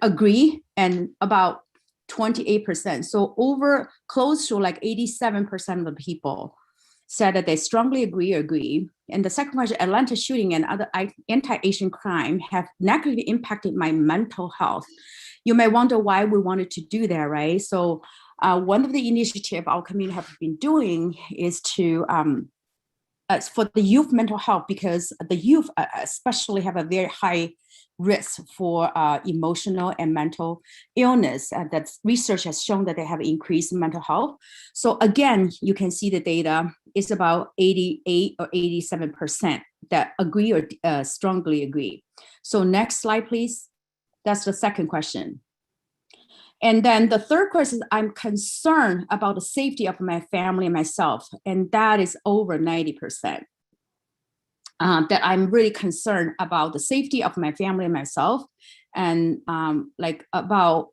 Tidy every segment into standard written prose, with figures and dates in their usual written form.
agree, and about 28%. So over close to like 87% of the people said that they strongly agree. And the second question, Atlanta shooting and other anti-Asian crime have negatively impacted my mental health. You may wonder why we wanted to do that, right? So one of the initiatives our community have been doing is to for the youth mental health, because the youth especially have a very high risk for emotional and mental illness. That research has shown that they have increased mental health. So again, you can see the data is about 88 or 87% that agree or strongly agree. So next slide, please. That's the second question. And then the third question is, I'm concerned about the safety of my family and myself. And that is over 90%. That I'm really concerned about the safety of my family and myself. And like about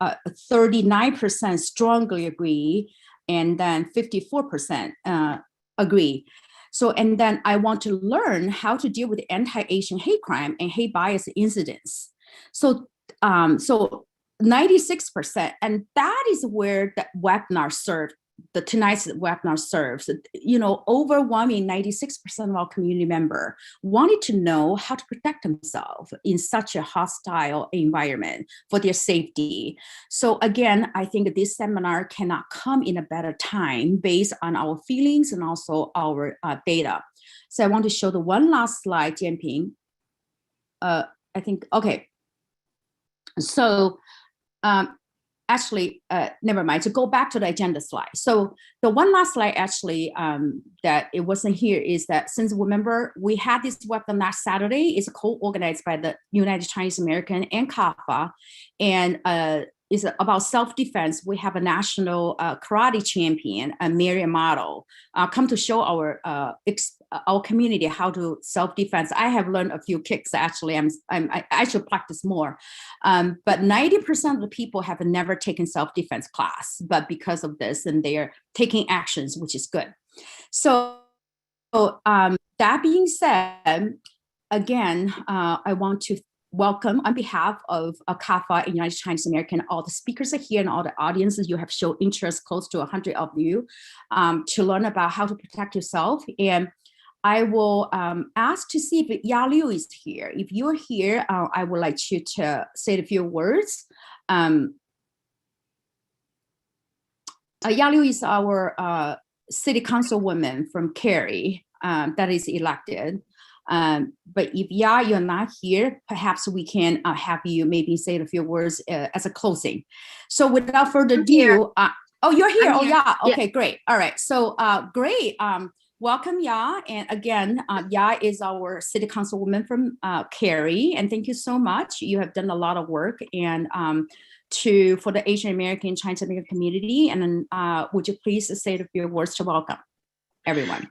39% strongly agree, and then 54% agree. So, and then I want to learn how to deal with anti-Asian hate crime and hate bias incidents. So, 96%, and that is where the webinar served, tonight's webinar serves. You know, overwhelming 96% of our community member wanted to know how to protect themselves in such a hostile environment for their safety. So again, I think this seminar cannot come in a better time based on our feelings and also our data. So I want to show the one last slide, Jianping. I think, okay. So, actually, never mind. To go back to the agenda slide. So the one last slide actually that it wasn't here is that, since remember we had this webinar last Saturday, it's co-organized by the United Chinese American and CAFA, and is about self-defense. We have a national karate champion, Mary Amato, come to show our community how to self-defense. I have learned a few kicks actually. I should practice more. But 90% of the people have never taken self-defense class, but because of this, and they are taking actions, which is good. So that being said, again, I want to welcome on behalf of CAFA and United Chinese American. All the speakers are here, and all the audiences. You have shown interest, close to 100 of you, to learn about how to protect yourself. And I will ask to see if Ya Liu is here. If you're here, I would like you to say a few words. Ya Liu is our city councilwoman from Cary that is elected. But if Ya, you're not here, perhaps we can have you maybe say a few words as a closing. So without further ado, oh, you're here. Oh, yeah. Okay, great. All right. So great. Welcome, Ya. And again, Ya is our city councilwoman from Cary. And thank you so much. You have done a lot of work and for the Asian American, Chinese American community. And then would you please say a few words to welcome everyone?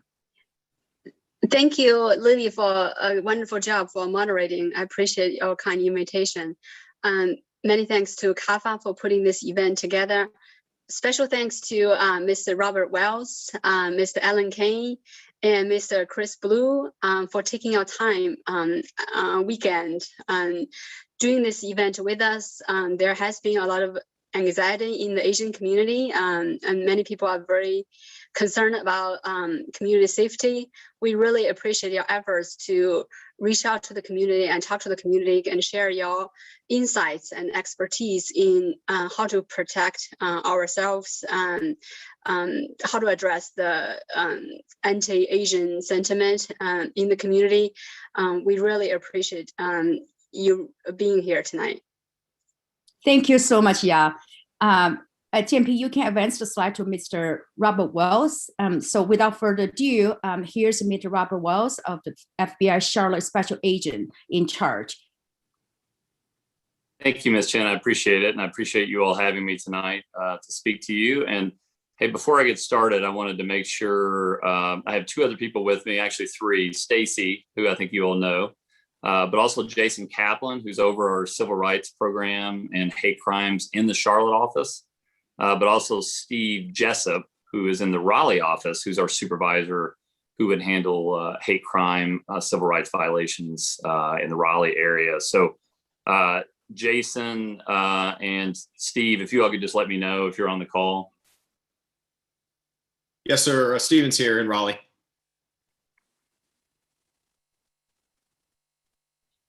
Thank you, Lily, for a wonderful job for moderating. I appreciate your kind invitation. Many thanks to CAFA for putting this event together. Special thanks to Mr. Robert Wells, Mr. Alan Kane, and Mr. Chris Blue for taking your time on weekend and doing this event with us. There has been a lot of anxiety in the Asian community, and many people are very concerned about community safety. We really appreciate your efforts to reach out to the community and talk to the community and share your insights and expertise in how to protect ourselves and how to address the anti-Asian sentiment in the community. We really appreciate you being here tonight. Thank you so much, Ya. Jianping, you can advance the slide to Mr. Robert Wells. So without further ado, here's Mr. Robert Wells of the FBI Charlotte Special Agent in charge. Thank you, Ms. Chen. I appreciate it. And I appreciate you all having me tonight to speak to you. And hey, before I get started, I wanted to make sure I have two other people with me, actually three. Stacy, who I think you all know, but also Jason Kaplan, who's over our civil rights program and hate crimes in the Charlotte office. But also Steve Jessup, who is in the Raleigh office, who's our supervisor, who would handle hate crime, civil rights violations in the Raleigh area. So Jason and Steve, if you all could just let me know if you're on the call. Yes, sir. Steven's here in Raleigh.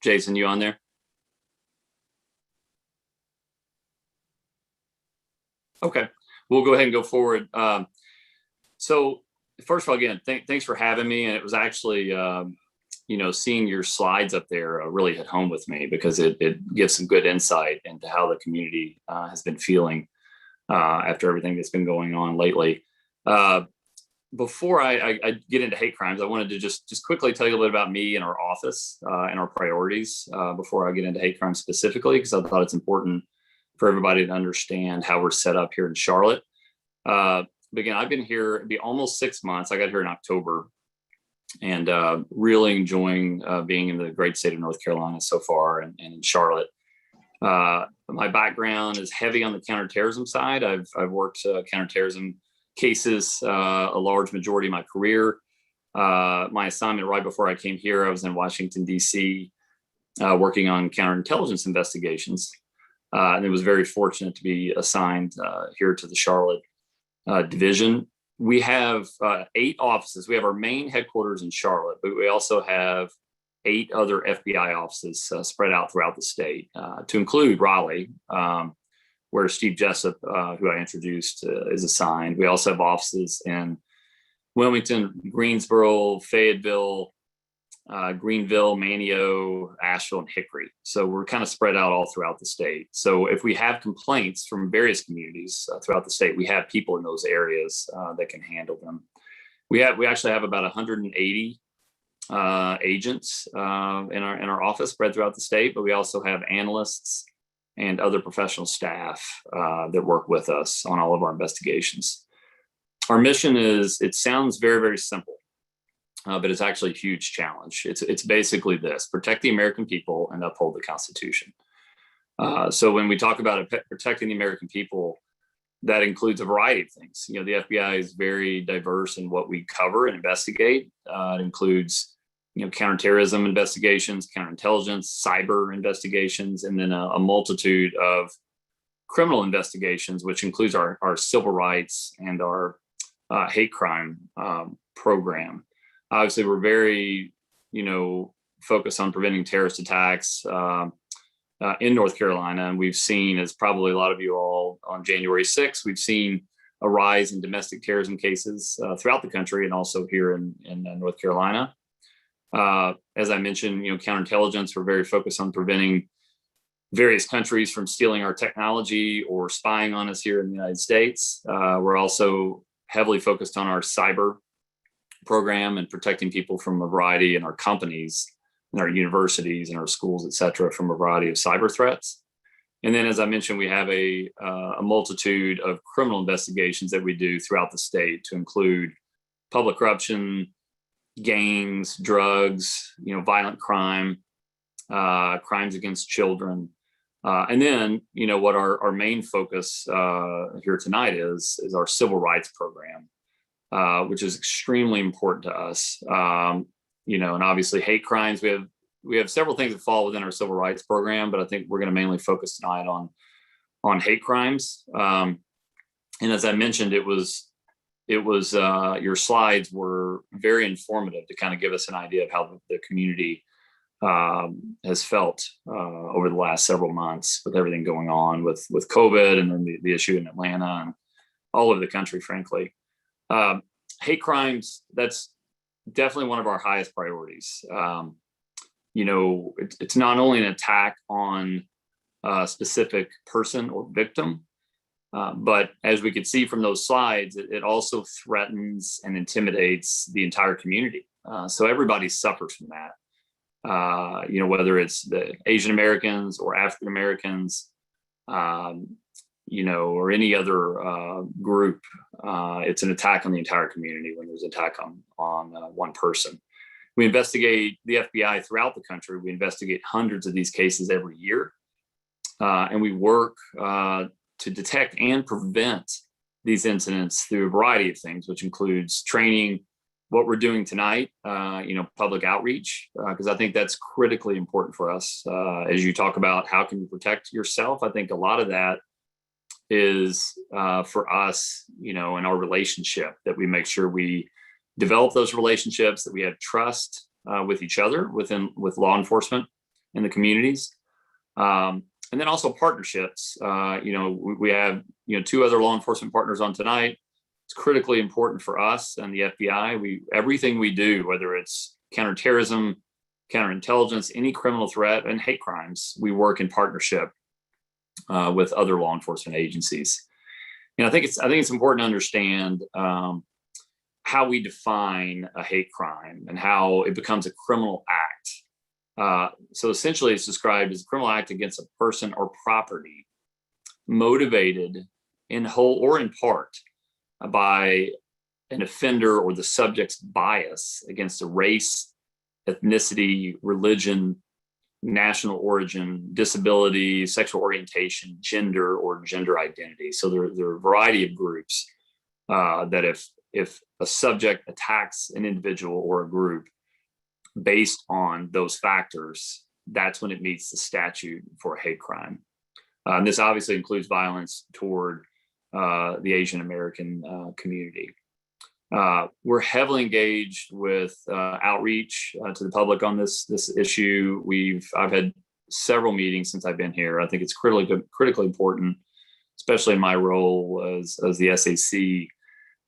Jason, you on there? Okay, we'll go ahead and go forward. So first of all, again, thanks for having me. And it was actually, seeing your slides up there really hit home with me, because it gives some good insight into how the community has been feeling after everything that's been going on lately. Before I get into hate crimes, I wanted to just quickly tell you a little bit about me and our office and our priorities before I get into hate crimes specifically, because I thought it's important for everybody to understand how we're set up here in Charlotte. Again, I've been here, it'd be almost 6 months. I got here in October, and really enjoying being in the great state of North Carolina so far, and in Charlotte. My background is heavy on the counterterrorism side. I've worked counterterrorism cases a large majority of my career. My assignment right before I came here, I was in Washington, D.C., working on counterintelligence investigations. And it was very fortunate to be assigned here to the Charlotte division. We have 8 offices. We have our main headquarters in Charlotte, but we also have 8 other FBI offices spread out throughout the state, to include Raleigh, where Steve Jessup, who I introduced, is assigned. We also have offices in Wilmington, Greensboro, Fayetteville, Greenville, Manio, Asheville, and Hickory. So we're kind of spread out all throughout the state. So if we have complaints from various communities throughout the state, we have people in those areas that can handle them. We actually have about 180 agents in our office spread throughout the state, but we also have analysts and other professional staff that work with us on all of our investigations. Our mission it sounds very, very simple. But it's actually a huge challenge. It's basically this: protect the American people and uphold the Constitution. So when we talk about protecting the American people, that includes a variety of things. The FBI is very diverse in what we cover and investigate. It includes, counterterrorism investigations, counterintelligence, cyber investigations, and then a multitude of criminal investigations, which includes our civil rights and our hate crime program. Obviously, we're very, focused on preventing terrorist attacks in North Carolina. And we've seen, as probably a lot of you all, on January 6th, we've seen a rise in domestic terrorism cases throughout the country, and also here in North Carolina. As I mentioned, counterintelligence, we're very focused on preventing various countries from stealing our technology or spying on us here in the United States. We're also heavily focused on our cyber program and protecting people from a variety, in our companies, in our universities, and our schools, et cetera, from a variety of cyber threats. And then, as I mentioned, we have a multitude of criminal investigations that we do throughout the state, to include public corruption, gangs, drugs, violent crime, crimes against children. And then, what our main focus here tonight is our civil rights program, which is extremely important to us. And obviously hate crimes, we have several things that fall within our civil rights program, but I think we're going to mainly focus tonight on hate crimes. And as I mentioned, it was your slides were very informative to kind of give us an idea of how the community has felt over the last several months, with everything going on with COVID, and then the issue in Atlanta and all over the country, frankly. Hate crimes, that's definitely one of our highest priorities. It's not only an attack on a specific person or victim, but as we could see from those slides, it also threatens and intimidates the entire community. So everybody suffers from that. Whether it's the Asian Americans or African Americans, or any other group, it's an attack on the entire community when there's an attack on one person. We investigate, the FBI throughout the country, we investigate hundreds of these cases every year. And we work to detect and prevent these incidents through a variety of things, which includes training, what we're doing tonight, public outreach, because I think that's critically important for us. As you talk about how can you protect yourself, I think a lot of that is for us, in our relationship, that we make sure we develop those relationships, that we have trust with each other, with law enforcement in the communities. And then also partnerships. We have, 2 other law enforcement partners on tonight. It's critically important for us and the FBI. Everything we do, whether it's counterterrorism, counterintelligence, any criminal threat, and hate crimes, we work in partnership with other law enforcement agencies. And I think it's important to understand how we define a hate crime and how it becomes a criminal act. So essentially, it's described as a criminal act against a person or property motivated in whole or in part by an offender or the subject's bias against a race, ethnicity, religion, national origin, disability, sexual orientation, gender, or gender identity. So there are a variety of groups that if a subject attacks an individual or a group based on those factors, that's when it meets the statute for a hate crime. And this obviously includes violence toward the Asian American community. We're heavily engaged with outreach to the public on this issue. I've had several meetings since I've been here. I think it's critically important, especially in my role as the SAC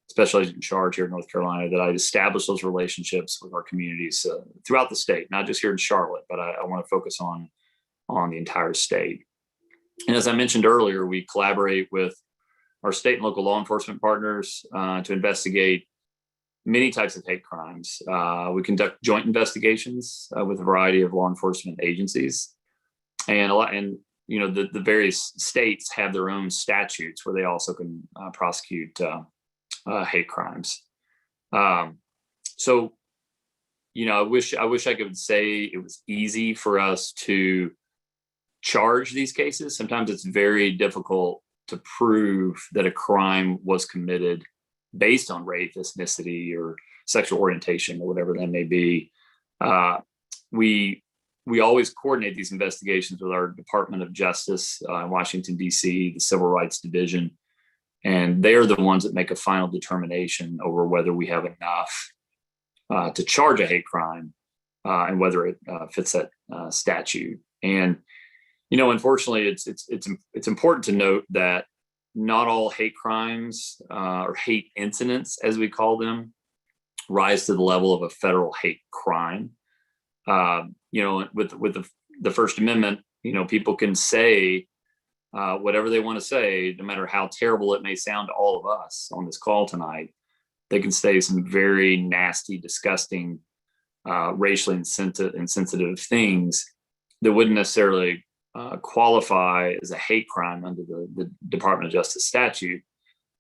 special agent in charge here in North Carolina, that I establish those relationships with our communities throughout the state, not just here in Charlotte, but I want to focus on the entire state. And as I mentioned earlier, we collaborate with our state and local law enforcement partners to investigate many types of hate crimes. We conduct joint investigations with a variety of law enforcement agencies, and the various states have their own statutes where they also can prosecute hate crimes. So, I wish I could say it was easy for us to charge these cases. Sometimes it's very difficult to prove that a crime was committed based on race, ethnicity, or sexual orientation, or whatever that may be. We always coordinate these investigations with our Department of Justice in Washington, D.C., the Civil Rights Division, and they are the ones that make a final determination over whether we have enough to charge a hate crime and whether it fits that statute. And unfortunately, it's important to note that not all hate crimes or hate incidents, as we call them, rise to the level of a federal hate crime. With the First Amendment, people can say whatever they want to say, no matter how terrible it may sound to all of us on this call tonight. They can say some very nasty, disgusting, racially insensitive things that wouldn't necessarily qualify as a hate crime under the Department of Justice statute.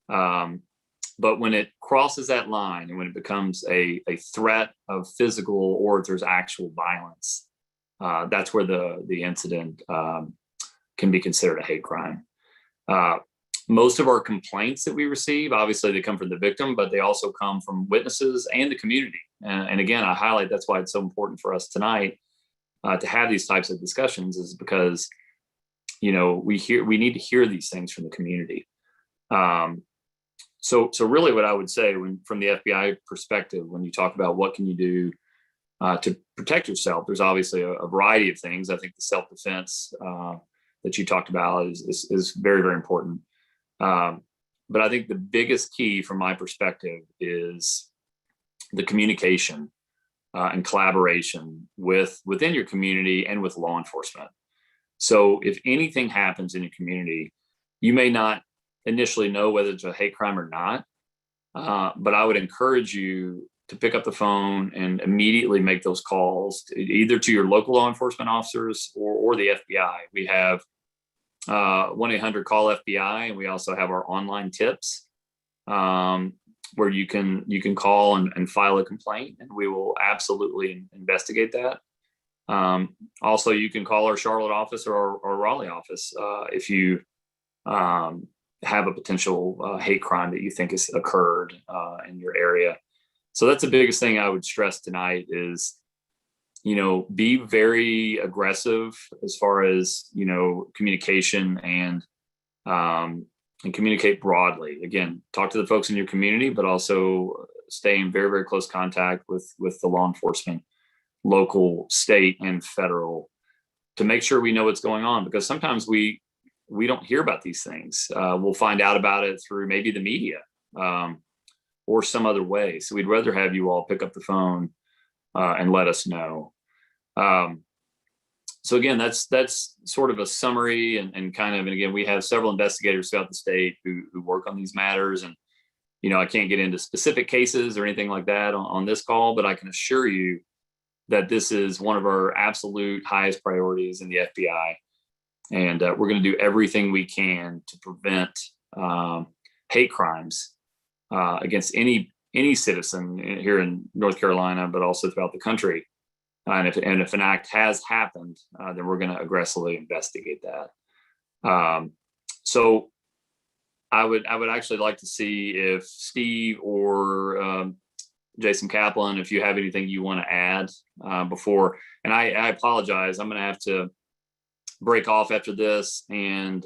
But when it crosses that line and when it becomes a threat of physical, or if there's actual violence, that's where the incident can be considered a hate crime. Most of our complaints that we receive, obviously they come from the victim, but they also come from witnesses and the community. And again, I highlight that's why it's so important for us tonight to have these types of discussions, is because we need to hear these things from the community. So really what I would say, from the FBI perspective, when you talk about what can you do to protect yourself, there's obviously a variety of things. I think the self-defense that you talked about is very, very important. But I think the biggest key from my perspective is the communication and collaboration within your community and with law enforcement. So if anything happens in your community, you may not initially know whether it's a hate crime or not, but I would encourage you to pick up the phone and immediately make those calls, either to your local law enforcement officers or the FBI. We have 1-800-CALL-FBI, and we also have our online tips where you can call and file a complaint, and we will absolutely investigate that. Also, you can call our Charlotte office or our Raleigh office if you have a potential hate crime that you think has occurred in your area. So that's the biggest thing I would stress tonight is, be very aggressive as far as, communication and communicate broadly. Again, talk to the folks in your community, but also stay in very, very close contact with the law enforcement, local, state, and federal, to make sure we know what's going on, because sometimes we don't hear about these things. We'll find out about it through maybe the media or some other way. So we'd rather have you all pick up the phone and let us know. So again, that's sort of a summary and again, we have several investigators throughout the state who work on these matters. And, I can't get into specific cases or anything like that on this call, but I can assure you that this is one of our absolute highest priorities in the FBI. And we're going to do everything we can to prevent hate crimes against any citizen here in North Carolina, but also throughout the country. And if an act has happened, then we're going to aggressively investigate that. So I would actually like to see if Steve or Jason Kaplan, if you have anything you want to add before. And I apologize, I'm going to have to break off after this and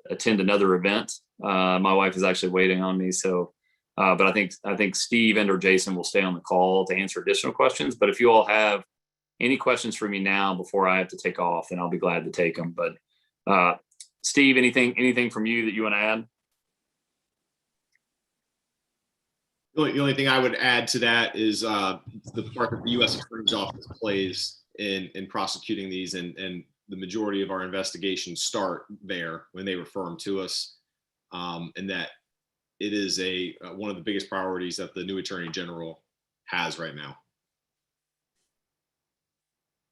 attend another event. My wife is actually waiting on me, so. But I think Steve and or Jason will stay on the call to answer additional questions. But if you all have any questions for me now before I have to take off, then I'll be glad to take them. But Steve, anything from you that you want to add? The only thing I would add to that is the part that the U.S. Attorney's Office plays in prosecuting these, and the majority of our investigations start there when they refer them to us, and that it is one of the biggest priorities that the new Attorney General has right now.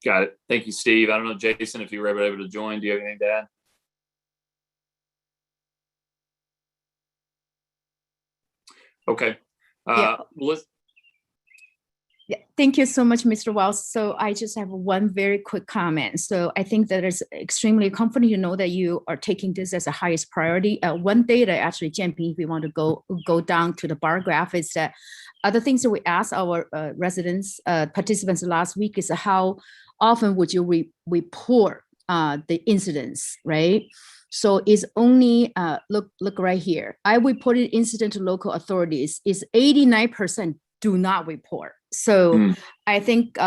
Got it. Thank you, Steve. I don't know, Jason, if you were able to join. Do you have anything to add? Okay. Yeah. Thank you so much, Mr. Wells. So I just have one very quick comment. So I think that it's extremely comforting to know that you are taking this as a highest priority. One data, actually, Jianping, if we want to go down to the bar graph, is that other things that we asked our residents, participants last week is how often would you report the incidents, right? So it's only, look right here. I reported incident to local authorities is 89% do not report. So I think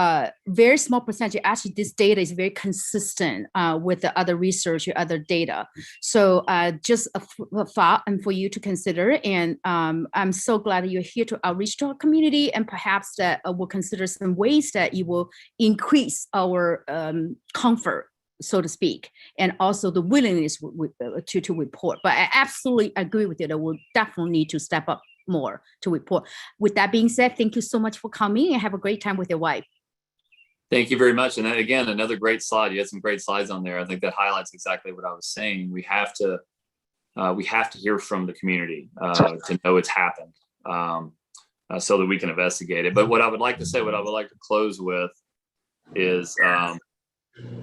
very small percentage, actually this data is very consistent with the other research, other data. So just a thought and for you to consider. And I'm so glad that you're here to outreach to our community, and perhaps that we'll consider some ways that you will increase our comfort, so to speak, and also the willingness to report. But I absolutely agree with you that we'll definitely need to step up more to report. With that being said, thank you so much for coming, and have a great time with your wife. Thank you very much. And then again, another great slide. You had some great slides on there. I think that highlights exactly what I was saying. We have to hear from the community to know it's happened, so that we can investigate it. But what I would like to say, what I would like to close with is, when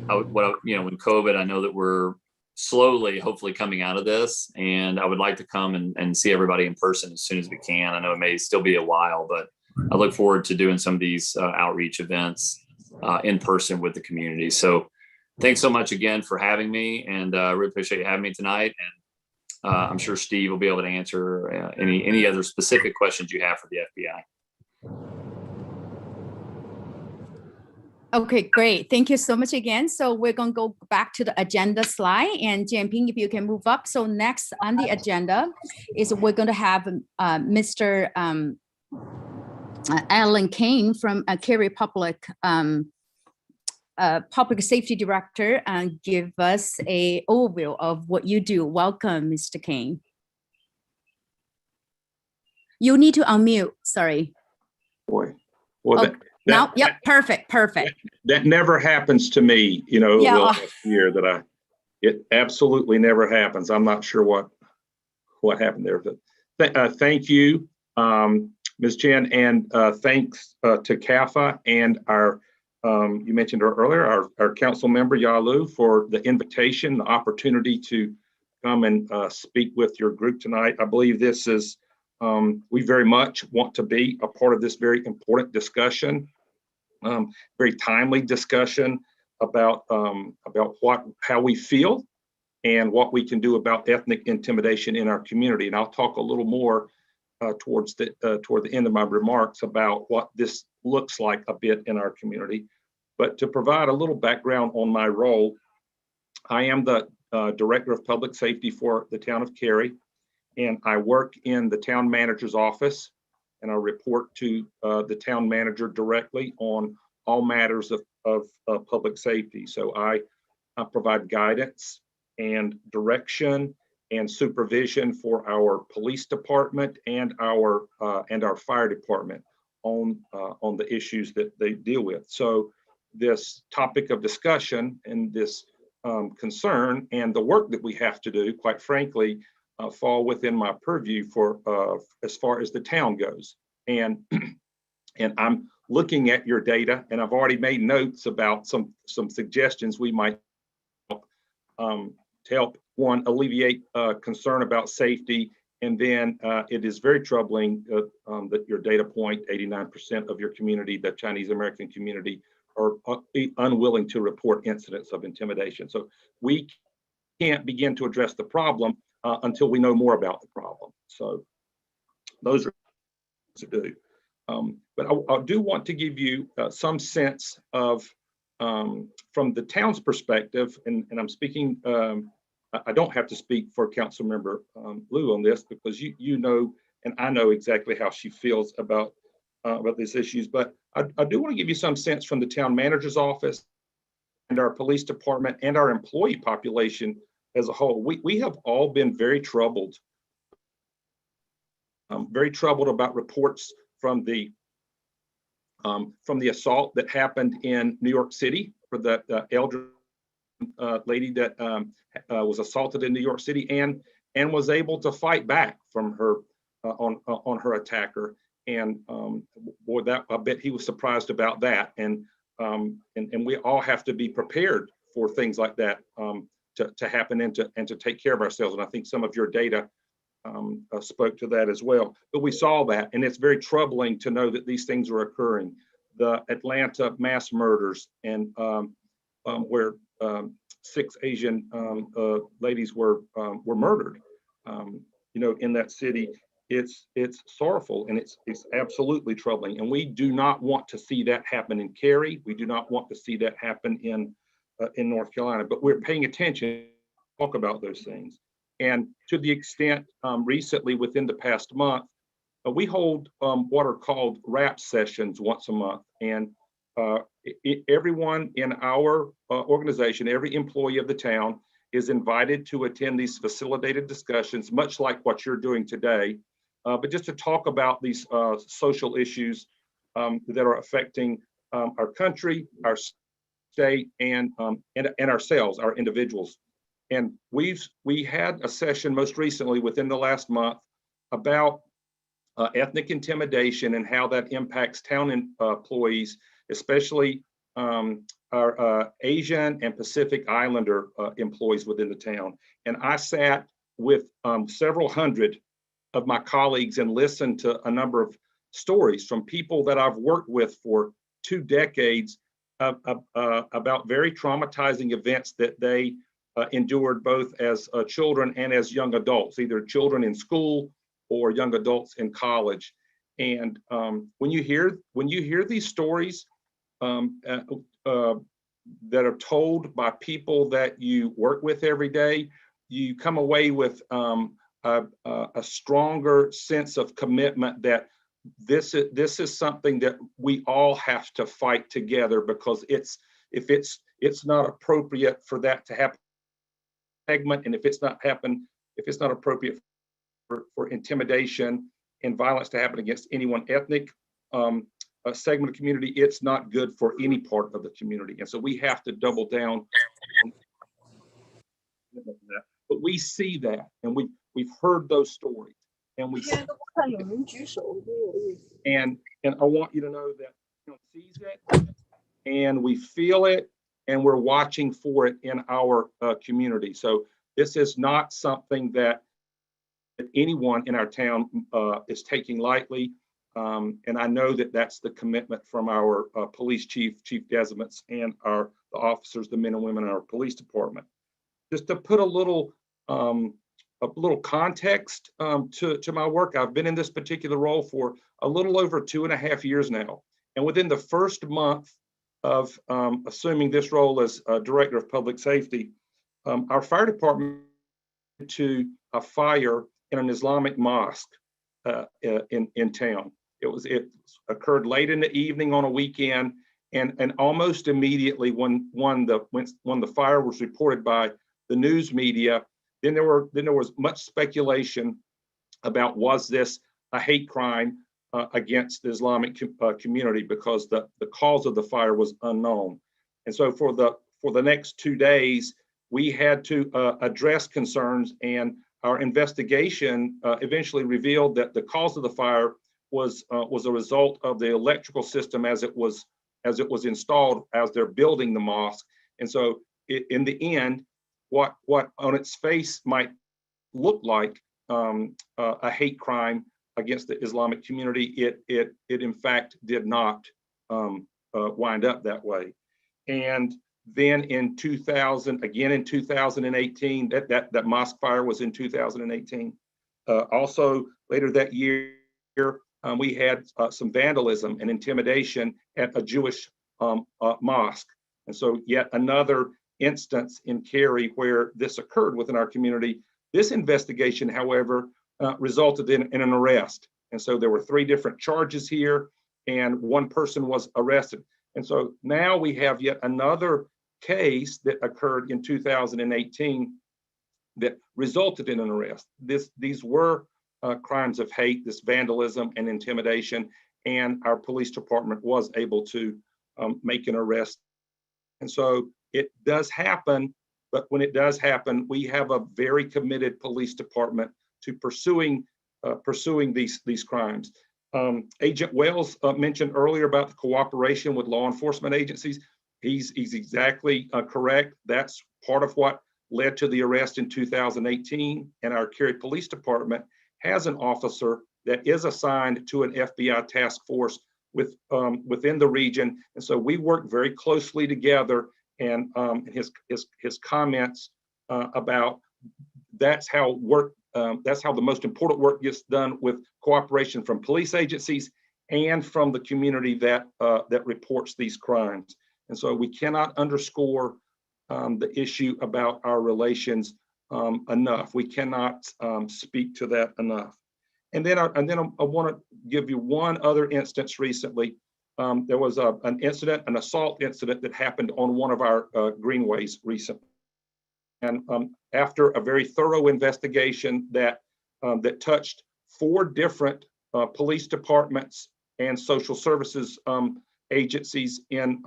COVID, I know that we're slowly, hopefully coming out of this, and I would like to come and see everybody in person as soon as we can. I know it may still be a while, but I look forward to doing some of these outreach events in person with the community. So thanks so much again for having me, and I really appreciate you having me tonight. And I'm sure Steve will be able to answer any other specific questions you have for the FBI. Okay, great. Thank you so much again. So we're going to go back to the agenda slide, and Jianping, if you can move up. So next on the agenda is we're going to have Mr. Alan Kane from Cary Public Safety Director and give us a overview of what you do. Welcome, Mr. Kane. You need to unmute. Sorry. Boy, well, okay. Now, yep, perfect. That never happens to me, Yeah. last year it absolutely never happens. I'm not sure what happened there. But thank you, Ms. Chen, and thanks to CAFA and our, you mentioned her earlier, our council member, Yalu, for the invitation, the opportunity to come and speak with your group tonight. I believe this is we very much want to be a part of this very important discussion, very timely discussion about how we feel and what we can do about ethnic intimidation in our community. And I'll talk a little more toward the end of my remarks about what this looks like a bit in our community. But to provide a little background on my role, I am the Director of Public Safety for the town of Cary, and I work in the town manager's office, and I report to the town manager directly on all matters of public safety. So I provide guidance and direction and supervision for our police department and our fire department on the issues that they deal with. So this topic of discussion and this concern and the work that we have to do, quite frankly, fall within my purview for as far as the town goes. And I'm looking at your data, and I've already made notes about some suggestions we might help to help one alleviate concern about safety. And then it is very troubling that your data point, 89% of your community, the Chinese American community, are unwilling to report incidents of intimidation. So we can't begin to address the problem until we know more about the problem. So those are to do. But I do want to give you some sense of, from the town's perspective, and I'm speaking, I don't have to speak for Councilmember Liu on this, because you know, and I know exactly how she feels about these issues, but I do want to give you some sense from the town manager's office and our police department and our employee population as a whole. We have all been very troubled about reports from the assault that happened in New York City for the elderly lady that was assaulted in New York City and was able to fight back from her on her attacker. And boy, that I bet he was surprised about that. And we all have to be prepared for things like that to happen and to take care of ourselves. And I think some of your data spoke to that as well. But we saw that, and it's very troubling to know that these things are occurring. The Atlanta mass murders, and where 6 Asian ladies were murdered, in that city. It's sorrowful, and it's absolutely troubling. And we do not want to see that happen in Cary. We do not want to see that happen in North Carolina. But we're paying attention to talk about those things. And to the extent recently, within the past month, we hold what are called RAP sessions once a month. And everyone in our organization, every employee of the town, is invited to attend these facilitated discussions, much like what you're doing today, but just to talk about these social issues that are affecting our country, our state, and ourselves, our individuals. And we had a session most recently within the last month about ethnic intimidation and how that impacts town employees, especially our Asian and Pacific Islander employees within the town. And I sat with several hundred of my colleagues and listened to a number of stories from people that I've worked with for 2 decades about very traumatizing events that they endured both as children and as young adults, either children in school or young adults in college. And when you hear these stories that are told by people that you work with every day, you come away with a stronger sense of commitment that this is something that we all have to fight together, because it's not appropriate for that to happen segment, and if it's not appropriate for intimidation and violence to happen against any one ethnic segment of community, it's not good for any part of the community. And so we have to double down. But we see that, and we've heard those stories, and we and I want you to know that sees it, and we feel it, and we're watching for it in our community. So this is not something that anyone in our town is taking lightly. And I know that that's the commitment from our police chief, Chief Desiments, and the officers, the men and women in our police department. Just to put a little context to my work, I've been in this particular role for a little over 2.5 years now. And within the first month of assuming this role as Director of Public Safety, our fire department went to a fire in an Islamic mosque in town. It occurred late in the evening on a weekend, and almost immediately when the fire was reported by the news media, then there was much speculation about, was this a hate crime against the Islamic community, because the cause of the fire was unknown. And so for the next 2 days, we had to address concerns, and our investigation eventually revealed that the cause of the fire was a result of the electrical system as it was installed as they're building the mosque. And so in the end, what on its face might look like a hate crime against the Islamic community, it in fact did not wind up that way. And then in 2018, that mosque fire was in 2018. Also later that year, we had some vandalism and intimidation at a Jewish mosque. And so yet another instance in Cary where this occurred within our community. This investigation, however, resulted in an arrest. And so there were 3 different charges here, and 1 person was arrested. And so now we have yet another case that occurred in 2018 that resulted in an arrest. These were crimes of hate, this vandalism and intimidation, and our police department was able to make an arrest. And so it does happen, but when it does happen, we have a very committed police department to pursuing these crimes. Agent Wells mentioned earlier about the cooperation with law enforcement agencies. He's exactly correct. That's part of what led to the arrest in 2018. And our Cary Police Department has an officer that is assigned to an FBI task force within the region. And so we work very closely together, and his comments about that's how the most important work gets done, with cooperation from police agencies and from the community that reports these crimes. And so we cannot underscore the issue about our relations enough. We cannot speak to that enough. And then I want to give you one other instance recently. There was an assault incident that happened on one of our greenways recently. And after a very thorough investigation that touched 4 different police departments and social services agencies in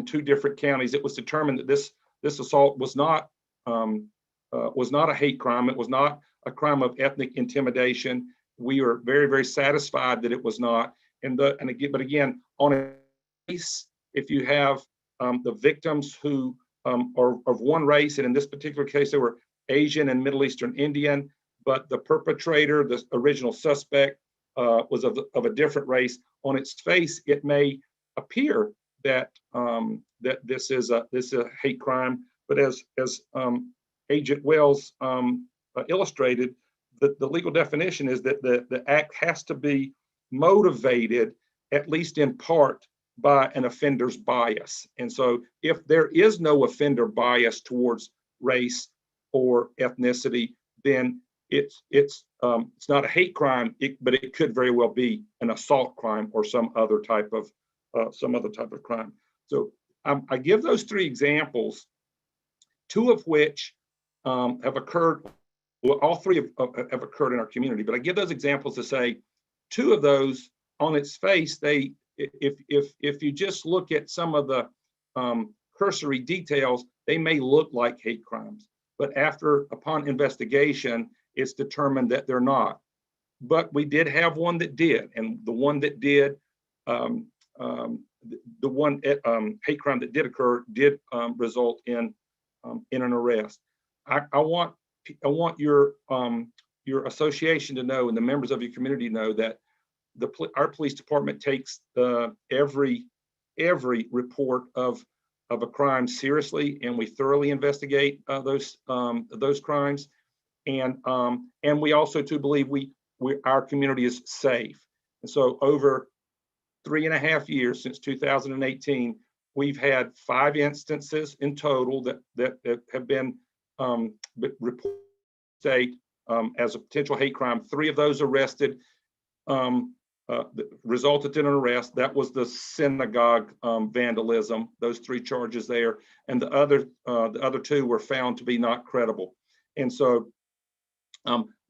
2 different counties, it was determined that this assault was not a hate crime. It was not a crime of ethnic intimidation. We are very, very satisfied that it was not. But again, on a case, if you have the victims who are of one race, and in this particular case, they were Asian and Middle Eastern Indian, but the perpetrator, the original suspect, was of a different race. On its face, it may appear that this is a hate crime, but as Agent Wells illustrated, the legal definition is that the act has to be motivated, at least in part, by an offender's bias. And so if there is no offender bias towards race or ethnicity, then it's not a hate crime, but it could very well be an assault crime or some other type of crime. So I give those 3 examples, 2 of which have occurred. Well, all 3 have occurred in our community, but I give those examples to say 2 of those, on its face, if you just look at some of the cursory details, they may look like hate crimes, but upon investigation, it's determined that they're not. But we did have one that did, and the one that did, the one hate crime that did occur did result in an arrest. I want your your association to know and the members of your community know that our police department takes every report of a crime seriously, and we thoroughly investigate those crimes, and we also too believe our community is safe. And so over 3.5 years since 2018, we've had 5 instances in total that have been reported state as a potential hate crime. 3 of those arrested resulted in an arrest. That was the synagogue vandalism. Those 3 charges there, and the other 2 were found to be not credible. And so,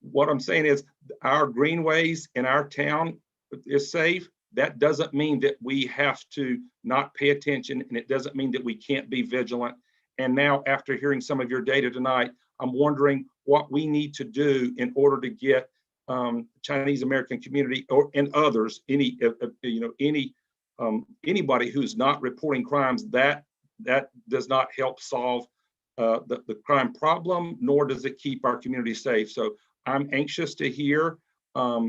what I'm saying is, our greenways in our town is safe. That doesn't mean that we have to not pay attention, and it doesn't mean that we can't be vigilant. And now, after hearing some of your data tonight, I'm wondering what we need to do in order to get Chinese American community and others, anybody who's not reporting crimes, that does not help solve the crime problem, nor does it keep our community safe. So I'm anxious to hear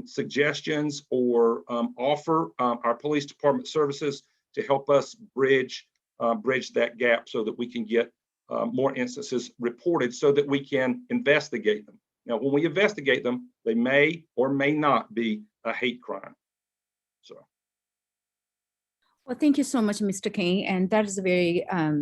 suggestions or offer our police department services to help us bridge that gap so that we can get more instances reported so that we can investigate them. Now, when we investigate them, they may or may not be a hate crime. So. Well, thank you so much, Mr. King. And that is very, I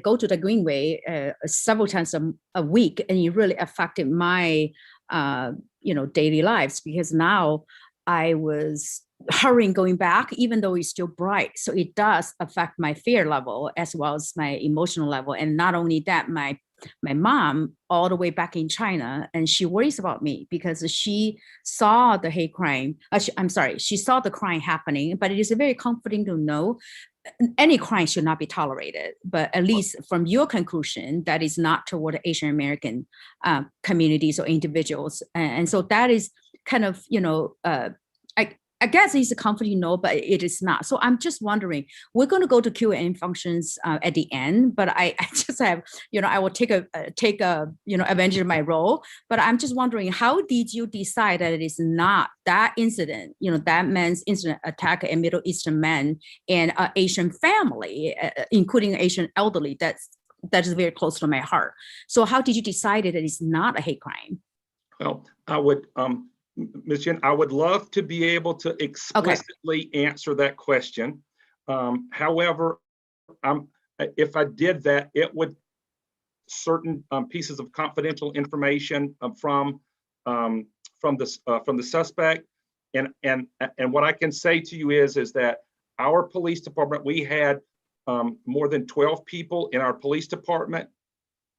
go to the Greenway several times a week, and it really affected my, daily lives, because now I was hurrying going back, even though it's still bright. So it does affect my fear level as well as my emotional level. And not only that, my mom, all the way back in China, and she worries about me because she saw the hate crime. She saw the crime happening, but it is very comforting to know any crime should not be tolerated. But at least from your conclusion, that is not toward Asian American communities or individuals. And so that is kind of, I guess it's a comforting note, but it is not. So I'm just wondering, we're going to go to Q&A functions at the end, but I just have, I will take advantage of my role. But I'm just wondering, how did you decide that it is not that incident, that man's incident attack a Middle Eastern man and an Asian family, including Asian elderly? That is very close to my heart. So how did you decide that it is not a hate crime? Well, I would. Ms. Jen, I would love to be able to explicitly answer that question. However, if I did that, it would certain pieces of confidential information from the suspect. And what I can say to you is that our police department, we had more than 12 people in our police department,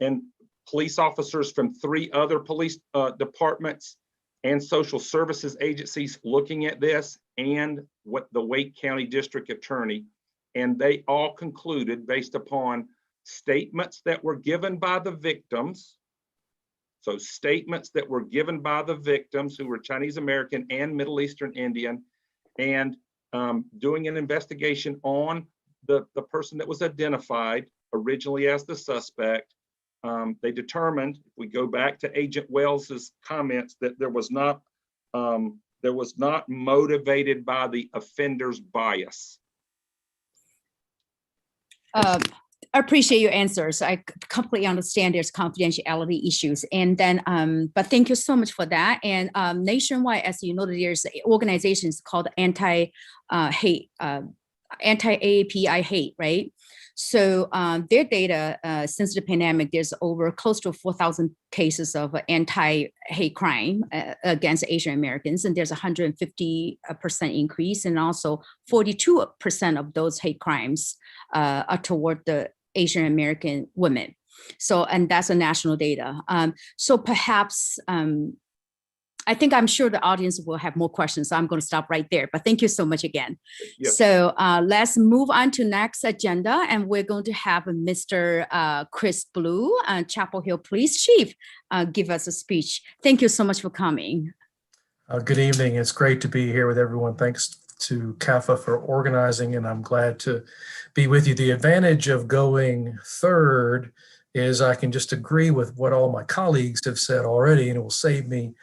and police officers from 3 other police departments and social services agencies looking at this, and what the Wake County District Attorney, and they all concluded, based upon statements that were given by the victims, so statements that were given by the victims who were Chinese American and Middle Eastern Indian, and doing an investigation on the person that was identified originally as the suspect. They determined, if we go back to Agent Wells's comments, that there was not motivated by the offender's bias. I appreciate your answers. I completely understand there's confidentiality issues, and then, but thank you so much for that. And nationwide, as you know, there's organizations called anti-AAPI hate, right? So their data, since the pandemic, there's over close to 4,000 cases of anti-hate crime against Asian Americans, and there's 150% increase, and also 42% of those hate crimes are toward the Asian American women. So, and that's a national data. So perhaps, I'm sure the audience will have more questions, so I'm going to stop right there. But thank you so much again. Yes. So let's move on to next agenda, and we're going to have Mr. Chris Blue, Chapel Hill Police Chief, give us a speech. Thank you so much for coming. Good evening. It's great to be here with everyone. Thanks to CAFA for organizing, and I'm glad to be with you. The advantage of going third is I can just agree with what all my colleagues have said already, and it will save me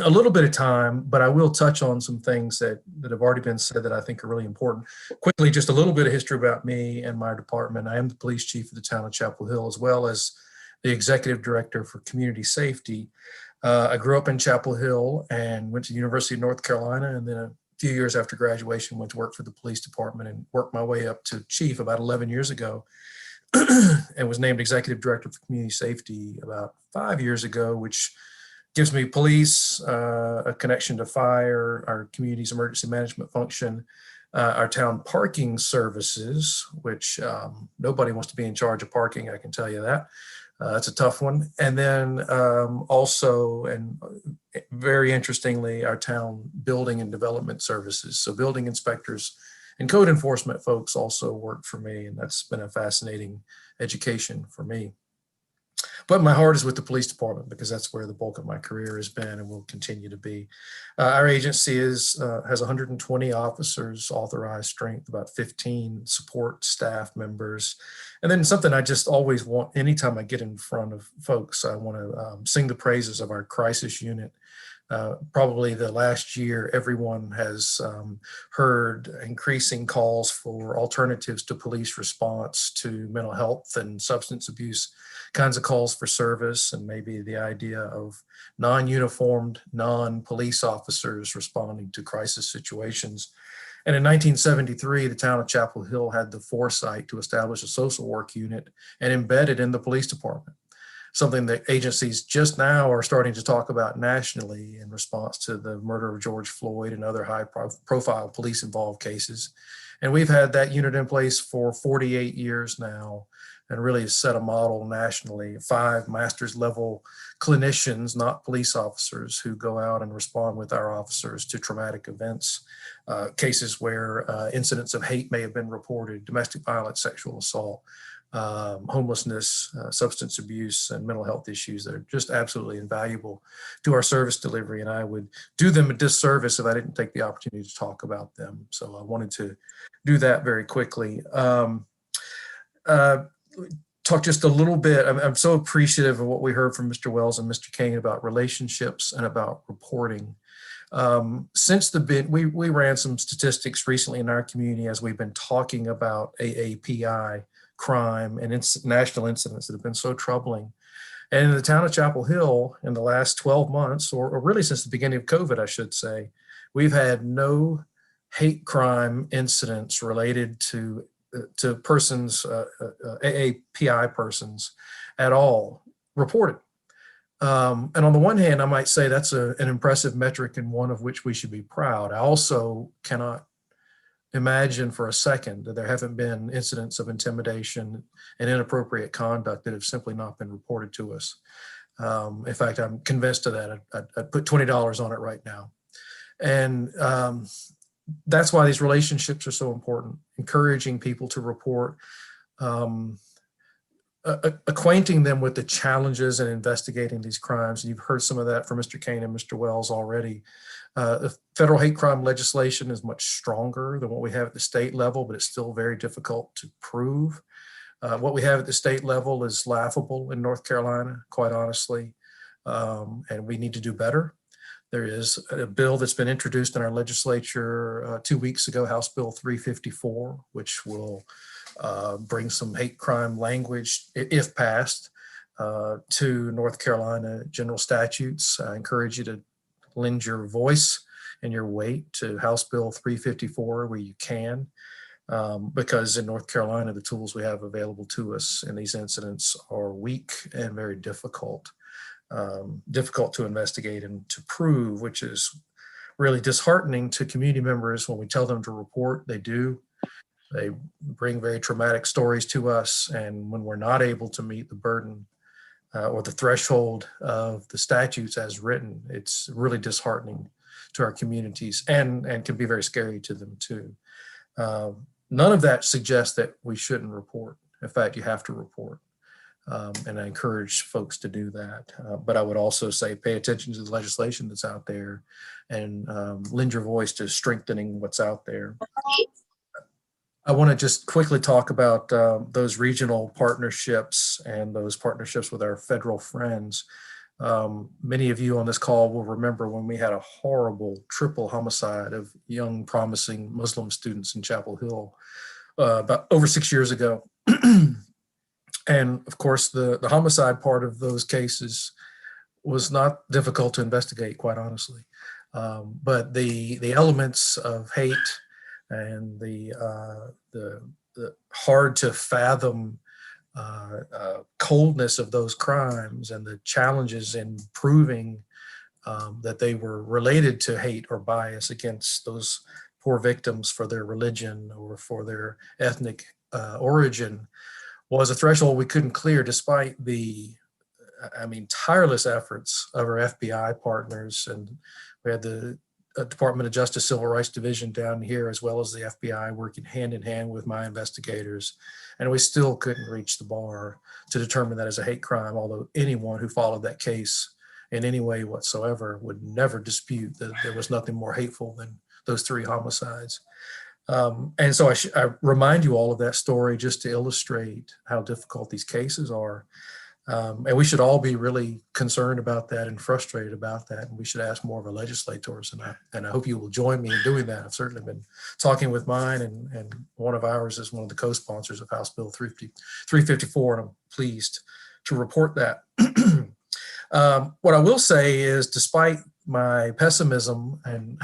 a little bit of time, but I will touch on some things that have already been said that I think are really important. Quickly, just a little bit of history about me and my department. I am the police chief of the town of Chapel Hill, as well as the executive director for community safety. I grew up in Chapel Hill and went to the University of North Carolina, and then a few years after graduation went to work for the police department and worked my way up to chief about 11 years ago. And was named executive director for community safety about 5 years ago, which gives me police, a connection to fire, our community's emergency management function, our town parking services, which nobody wants to be in charge of parking, I can tell you that. That's a tough one. And then also, and very interestingly, our town building and development services. So building inspectors and code enforcement folks also work for me, and that's been a fascinating education for me. But my heart is with the police department because that's where the bulk of my career has been and will continue to be. Our agency has 120 officers, authorized strength, about 15 support staff members. And then something I just always want, anytime I get in front of folks, I want to sing the praises of our crisis unit. Probably the last year, everyone has heard increasing calls for alternatives to police response to mental health and substance abuse kinds of calls for service, and maybe the idea of non-uniformed, non-police officers responding to crisis situations. And in 1973, the town of Chapel Hill had the foresight to establish a social work unit and embed it in the police department, something that agencies just now are starting to talk about nationally in response to the murder of George Floyd and other high-profile police-involved cases. And we've had that unit in place for 48 years now, and really set a model nationally. 5 master's level clinicians, not police officers, who go out and respond with our officers to traumatic events, cases where incidents of hate may have been reported, domestic violence, sexual assault, homelessness, substance abuse, and mental health issues that are just absolutely invaluable to our service delivery. And I would do them a disservice if I didn't take the opportunity to talk about them. So I wanted to do that very quickly. Talk just a little bit. I'm so appreciative of what we heard from Mr. Wells and Mr. Kane about relationships and about reporting. Since we ran some statistics recently in our community as we've been talking about AAPI crime and national incidents that have been so troubling. And in the town of Chapel Hill, in the last 12 months, or really since the beginning of COVID, I should say, we've had no hate crime incidents related to persons, AAPI persons at all reported. And on the one hand, I might say that's an impressive metric and one of which we should be proud. I also cannot imagine for a second that there haven't been incidents of intimidation and inappropriate conduct that have simply not been reported to us. In fact, I'm convinced of that. I'd put $20 on it right now. And that's why these relationships are so important, encouraging people to report, acquainting them with the challenges in investigating these crimes. And you've heard some of that from Mr. Kane and Mr. Wells already. The federal hate crime legislation is much stronger than what we have at the state level, but it's still very difficult to prove. What we have at the state level is laughable in North Carolina, quite honestly, and we need to do better. There is a bill that's been introduced in our legislature 2 weeks ago, House Bill 354, which will bring some hate crime language, if passed, to North Carolina general statutes. I encourage you to lend your voice and your weight to House Bill 354 where you can, because in North Carolina, the tools we have available to us in these incidents are weak and very difficult to investigate and to prove, which is really disheartening to community members. When we tell them to report, they do. They bring very traumatic stories to us, and when we're not able to meet the burden or the threshold of the statutes as written, it's really disheartening to our communities and can be very scary to them too. None of that suggests that we shouldn't report. In fact, you have to report. And I encourage folks to do that. But I would also say pay attention to the legislation that's out there and lend your voice to strengthening what's out there. I want to just quickly talk about those regional partnerships and those partnerships with our federal friends. Many of you on this call will remember when we had a horrible triple homicide of young, promising Muslim students in Chapel Hill about over 6 years ago. And of course, the homicide part of those cases was not difficult to investigate, quite honestly. But the elements of hate and the hard to fathom coldness of those crimes and the challenges in proving that they were related to hate or bias against those poor victims for their religion or for their ethnic origin was a threshold we couldn't clear, despite the, tireless efforts of our FBI partners. And we had the Department of Justice Civil Rights Division down here, as well as the FBI, working hand in hand with my investigators. And we still couldn't reach the bar to determine that as a hate crime, although anyone who followed that case in any way whatsoever would never dispute that there was nothing more hateful than those 3 homicides. And so I remind you all of that story just to illustrate how difficult these cases are. And we should all be really concerned about that and frustrated about that. And we should ask more of our legislators. And I hope you will join me in doing that. I've certainly been talking with mine, and one of ours is one of the co-sponsors of House Bill 354, and I'm pleased to report that. What I will say is, despite my pessimism and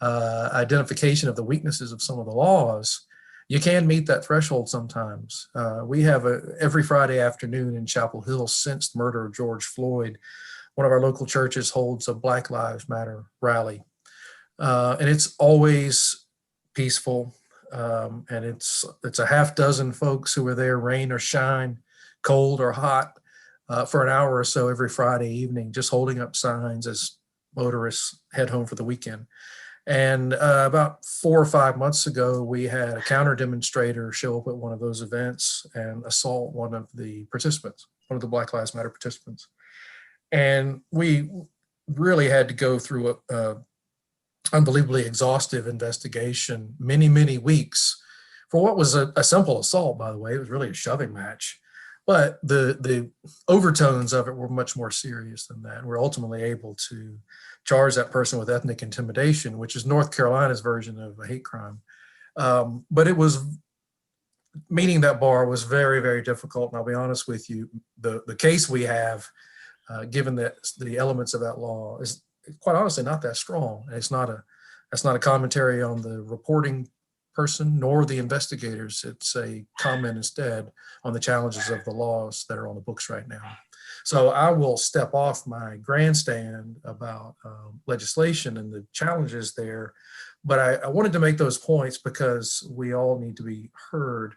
identification of the weaknesses of some of the laws, you can meet that threshold sometimes. We have every Friday afternoon in Chapel Hill since the murder of George Floyd, one of our local churches holds a Black Lives Matter rally. And it's always peaceful. And it's a half dozen folks who are there, rain or shine, cold or hot, for an hour or so every Friday evening, just holding up signs as motorists head home for the weekend. And about 4 or 5 months ago, we had a counter demonstrator show up at one of those events and assault one of the participants, one of the Black Lives Matter participants. And we really had to go through a unbelievably exhaustive investigation, many, many weeks, for what was a simple assault, by the way. It was really a shoving match. But the overtones of it were much more serious than that. We're ultimately able to charge that person with ethnic intimidation, which is North Carolina's version of a hate crime. But it was, meeting that bar was very, very difficult. And I'll be honest with you, the case we have, given that the elements of that law, is quite honestly not that strong. And that's not a commentary on the reporting person nor the investigators. It's a comment instead on the challenges of the laws that are on the books right now. So I will step off my grandstand about legislation and the challenges there, but I wanted to make those points because we all need to be heard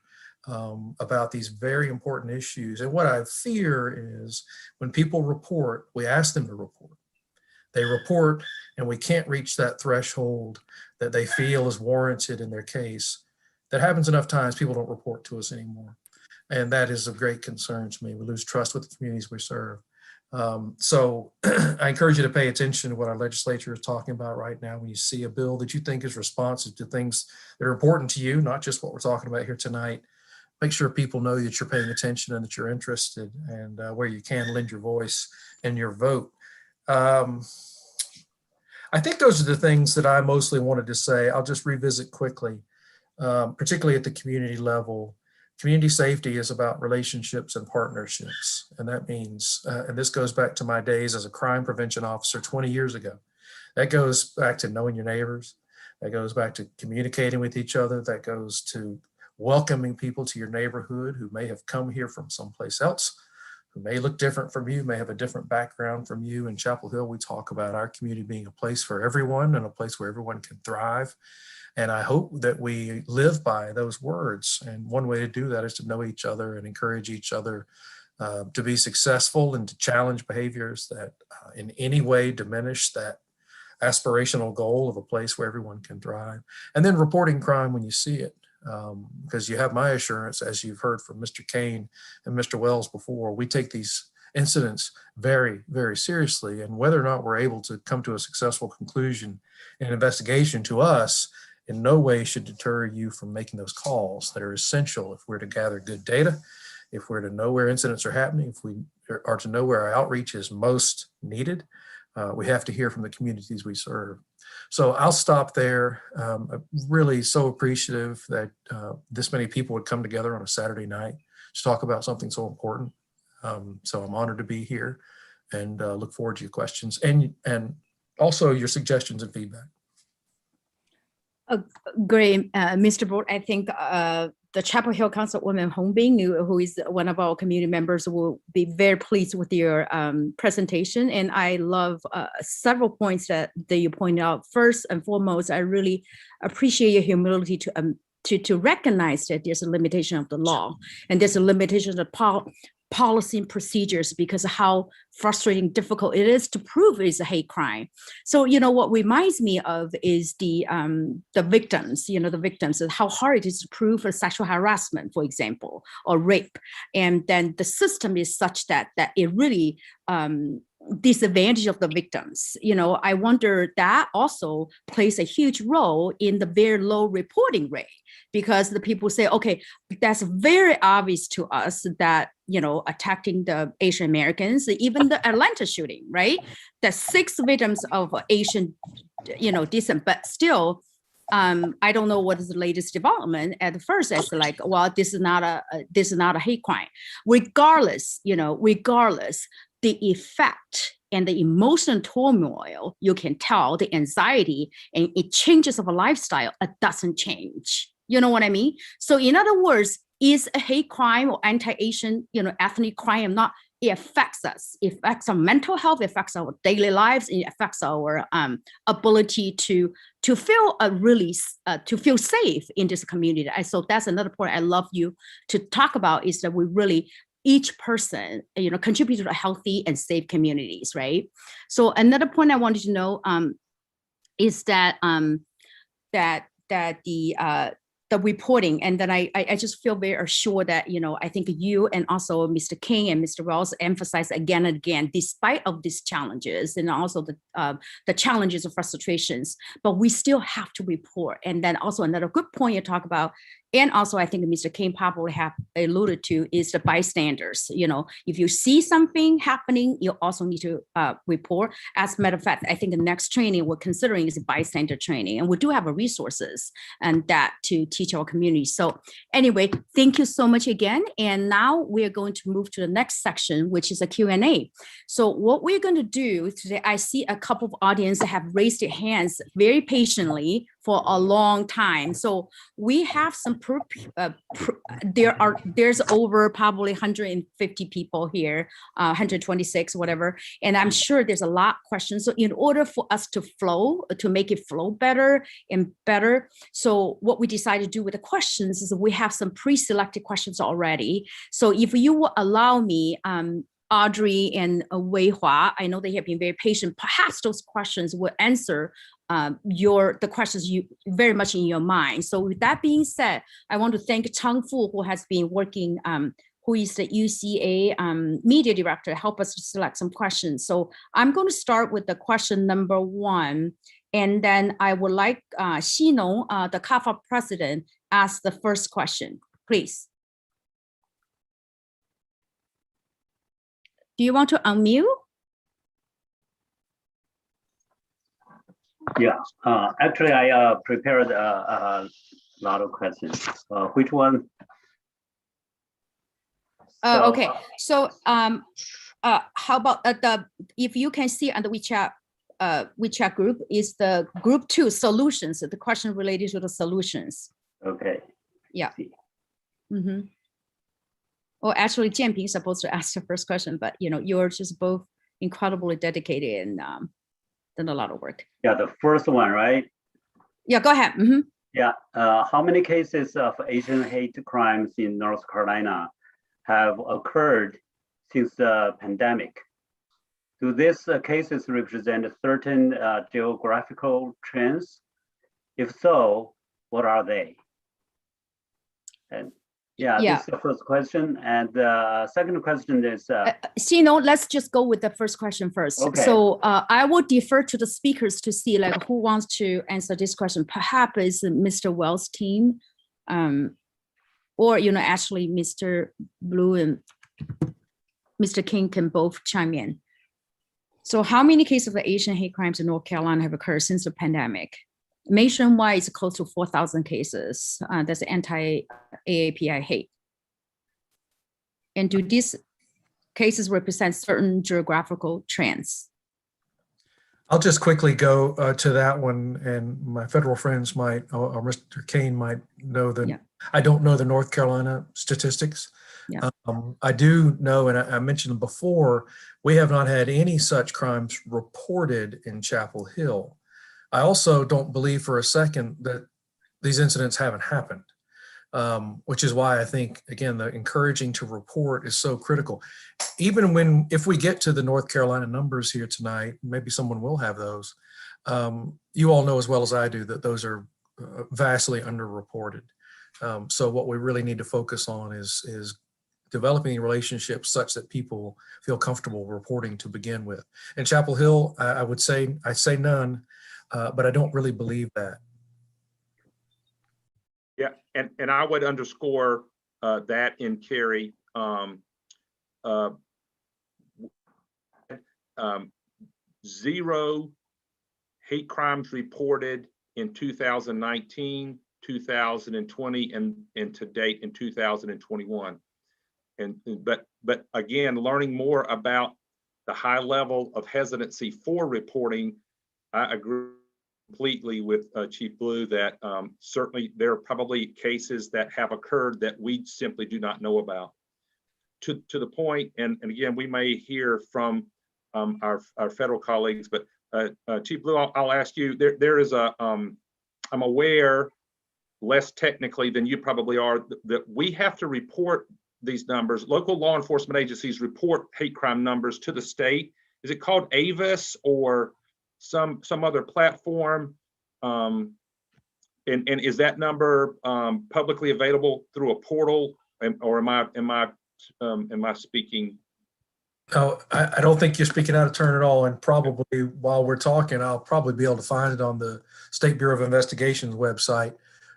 about these very important issues. And what I fear is when people report, we ask them to report. They report and we can't reach that threshold that they feel is warranted in their case. That happens enough times, people don't report to us anymore. And that is of great concern to me. We lose trust with the communities we serve. So I encourage you to pay attention to what our legislature is talking about right now. When you see a bill that you think is responsive to things that are important to you, not just what we're talking about here tonight, make sure people know that you're paying attention and that you're interested, and where you can, lend your voice and your vote. I think those are the things that I mostly wanted to say. I'll just revisit quickly, particularly at the community level. Community safety is about relationships and partnerships. And that means, and this goes back to my days as a crime prevention officer 20 years ago. That goes back to knowing your neighbors. That goes back to communicating with each other. That goes to welcoming people to your neighborhood who may have come here from someplace else, who may look different from you, may have a different background from you. In Chapel Hill, we talk about our community being a place for everyone and a place where everyone can thrive. And I hope that we live by those words. And one way to do that is to know each other and encourage each other to be successful and to challenge behaviors that in any way diminish that aspirational goal of a place where everyone can thrive. And then reporting crime when you see it. Because you have my assurance, as you've heard from Mr. Kane and Mr. Wells before, we take these incidents very, very seriously. And whether or not we're able to come to a successful conclusion in an investigation, to us in no way should deter you from making those calls that are essential if we're to gather good data, if we're to know where incidents are happening, if we are to know where our outreach is most needed. We have to hear from the communities we serve. So I'll stop there. I'm really so appreciative that this many people would come together on a Saturday night to talk about something so important. So I'm honored to be here and look forward to your questions and also your suggestions and feedback. Great, Mr. Board. I think the Chapel Hill Councilwoman Hong Bing, who is one of our community members, will be very pleased with your presentation. And I love several points that you pointed out. First and foremost, I really appreciate your humility to recognize that there's a limitation of the law and there's a limitation of policy and procedures because of how frustrating, difficult it is to prove it's a hate crime. So, what reminds me of is the victims, the victims, and how hard it is to prove a sexual harassment, for example, or rape. And then the system is such that it really disadvantage of the victims. I wonder that also plays a huge role in the very low reporting rate, because the people say, okay, that's very obvious to us that, attacking the Asian Americans, even the Atlanta shooting, right? That 6 victims of Asian, descent, but still, I don't know what is the latest development. At first, it's like, well, this is not a hate crime. Regardless, the effect and the emotional turmoil, you can tell the anxiety and it changes of a lifestyle, it doesn't change. You know what I mean? So in other words, is a hate crime or anti-Asian, ethnic crime not? It affects us. It affects our mental health. It affects our daily lives. It affects our ability to feel to feel safe in this community. So that's another point I love you to talk about, is that we really, each person, contribute to healthy and safe communities, right? So another point I wanted to know is that the reporting, and then I just feel very assured that, I think you and also Mr. King and Mr. Wells emphasize again and again, despite of these challenges and also the challenges of frustrations, but we still have to report. And then also another good point you talk about, and also I think Mr. King probably have alluded to, is the bystanders. If you see something happening, you also need to report. As a matter of fact, I think the next training we're considering is bystander training, and we do have resources and that to teach our community. So anyway, thank you so much again. And now we're going to move to the next section, which is a Q&A. So what we're going to do today, I see a couple of audience that have raised their hands very patiently for a long time. So we have some, there's over probably 150 people here, 126, whatever. And I'm sure there's a lot of questions. So in order for us to make it flow better and better, so what we decided to do with the questions is we have some pre-selected questions already. So if you will allow me, Audrey and Wei Hua, I know they have been very patient. Perhaps those questions will answer the questions you very much in your mind. So with that being said, I want to thank Chang Fu, who has been working, who is the UCA media director, help us to select some questions. So I'm going to start with the question number 1, and then I would like Xi Nong, the CAFA president, ask the first question, please. Do you want to unmute? Yeah, actually, I prepared a lot of questions. Which one? Okay, so how about if you can see on the WeChat group is the group 2 solutions, the question related to the solutions. Okay. Yeah. Mm-hmm. Well, actually, Jianping is supposed to ask the first question, but you're just both incredibly dedicated and done a lot of work. Yeah, the first one, right? Yeah, go ahead. Mm-hmm. Yeah. How many cases of Asian hate crimes in North Carolina have occurred since the pandemic? Do these cases represent certain geographical trends? If so, what are they? And Yeah, Yeah. this is the first question. And the second question is, Let's just go with the first question first. Okay. So I will defer to the speakers to see like who wants to answer this question. Perhaps it's Mr. Wells' team, or actually Mr. Blue and Mr. King can both chime in. So how many cases of Asian hate crimes in North Carolina have occurred since the pandemic? Nationwide, it's close to 4,000 cases. That's anti-AAPI hate. And do these cases represent certain geographical trends? I'll just quickly go to that one, and my federal friends might, or Mr. Kane might know that. Yeah. I don't know the North Carolina statistics. Yeah. I do know, and I mentioned before, we have not had any such crimes reported in Chapel Hill. I also don't believe for a second that these incidents haven't happened, which is why I think, again, the encouraging to report is so critical. Even if we get to the North Carolina numbers here tonight, maybe someone will have those. You all know as well as I do that those are vastly underreported. So what we really need to focus on is developing relationships such that people feel comfortable reporting to begin with. In Chapel Hill, I say none, but I don't really believe that. Yeah, and I would underscore that in Kerry. Zero hate crimes reported in 2019, 2020, and to date in 2021. But again, learning more about the high level of hesitancy for reporting, I agree completely with Chief Blue that certainly there are probably cases that have occurred that we simply do not know about. To the point, and again, we may hear from our federal colleagues, but Chief Blue, I'll ask you, there is I'm aware, less technically than you probably are, that we have to report these numbers. Local law enforcement agencies report hate crime numbers to the state. Is it called AVIS or some other platform? And is that number publicly available through a portal? Or am I speaking? No, I don't think you're speaking out of turn at all. And probably while we're talking, I'll probably be able to find it on the State Bureau of Investigation's website.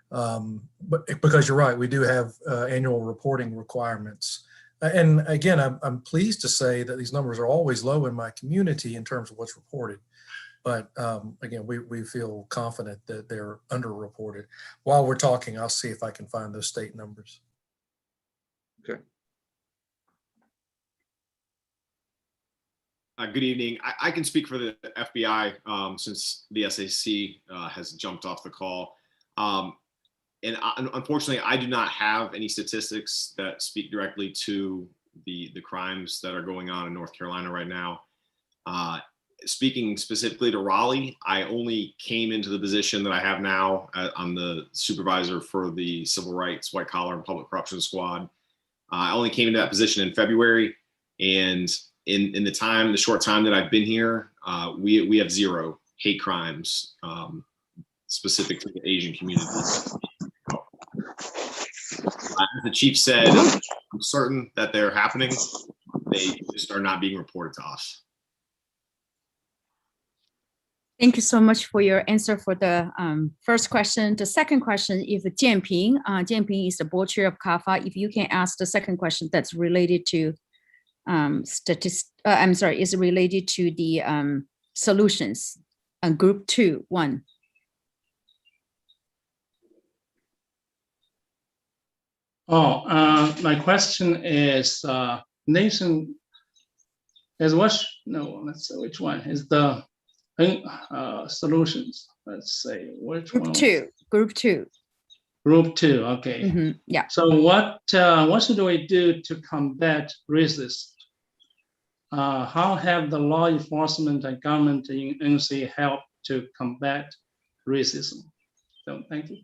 But because you're right, we do have annual reporting requirements. And again, I'm pleased to say that these numbers are always low in my community in terms of what's reported. But again, we feel confident that they're underreported. While we're talking, I'll see if I can find those state numbers. Okay. Good evening. I can speak for the FBI since the SAC has jumped off the call. Unfortunately, I do not have any statistics that speak directly to the crimes that are going on in North Carolina right now. Speaking specifically to Raleigh, I only came into the position that I have now. I'm the supervisor for the Civil Rights, White Collar, and Public Corruption Squad. I only came into that position in February, and in the short time that I've been here, we have zero hate crimes specific to the Asian community. As the chief said, I'm certain that they're happening. They just are not being reported to us. Thank you so much for your answer for the first question. The second question, if Jianping is the board chair of CAFA, if you can ask the second question that's related to is related to the solutions on group 2-1. My question is nation is what? No, let's say which one is the solutions. Let's say which Group one? Group 2. Group 2. Okay. Mm-hmm. Yeah. So what should we do to combat racism? How have the law enforcement and government in NC helped to combat racism? So thank you.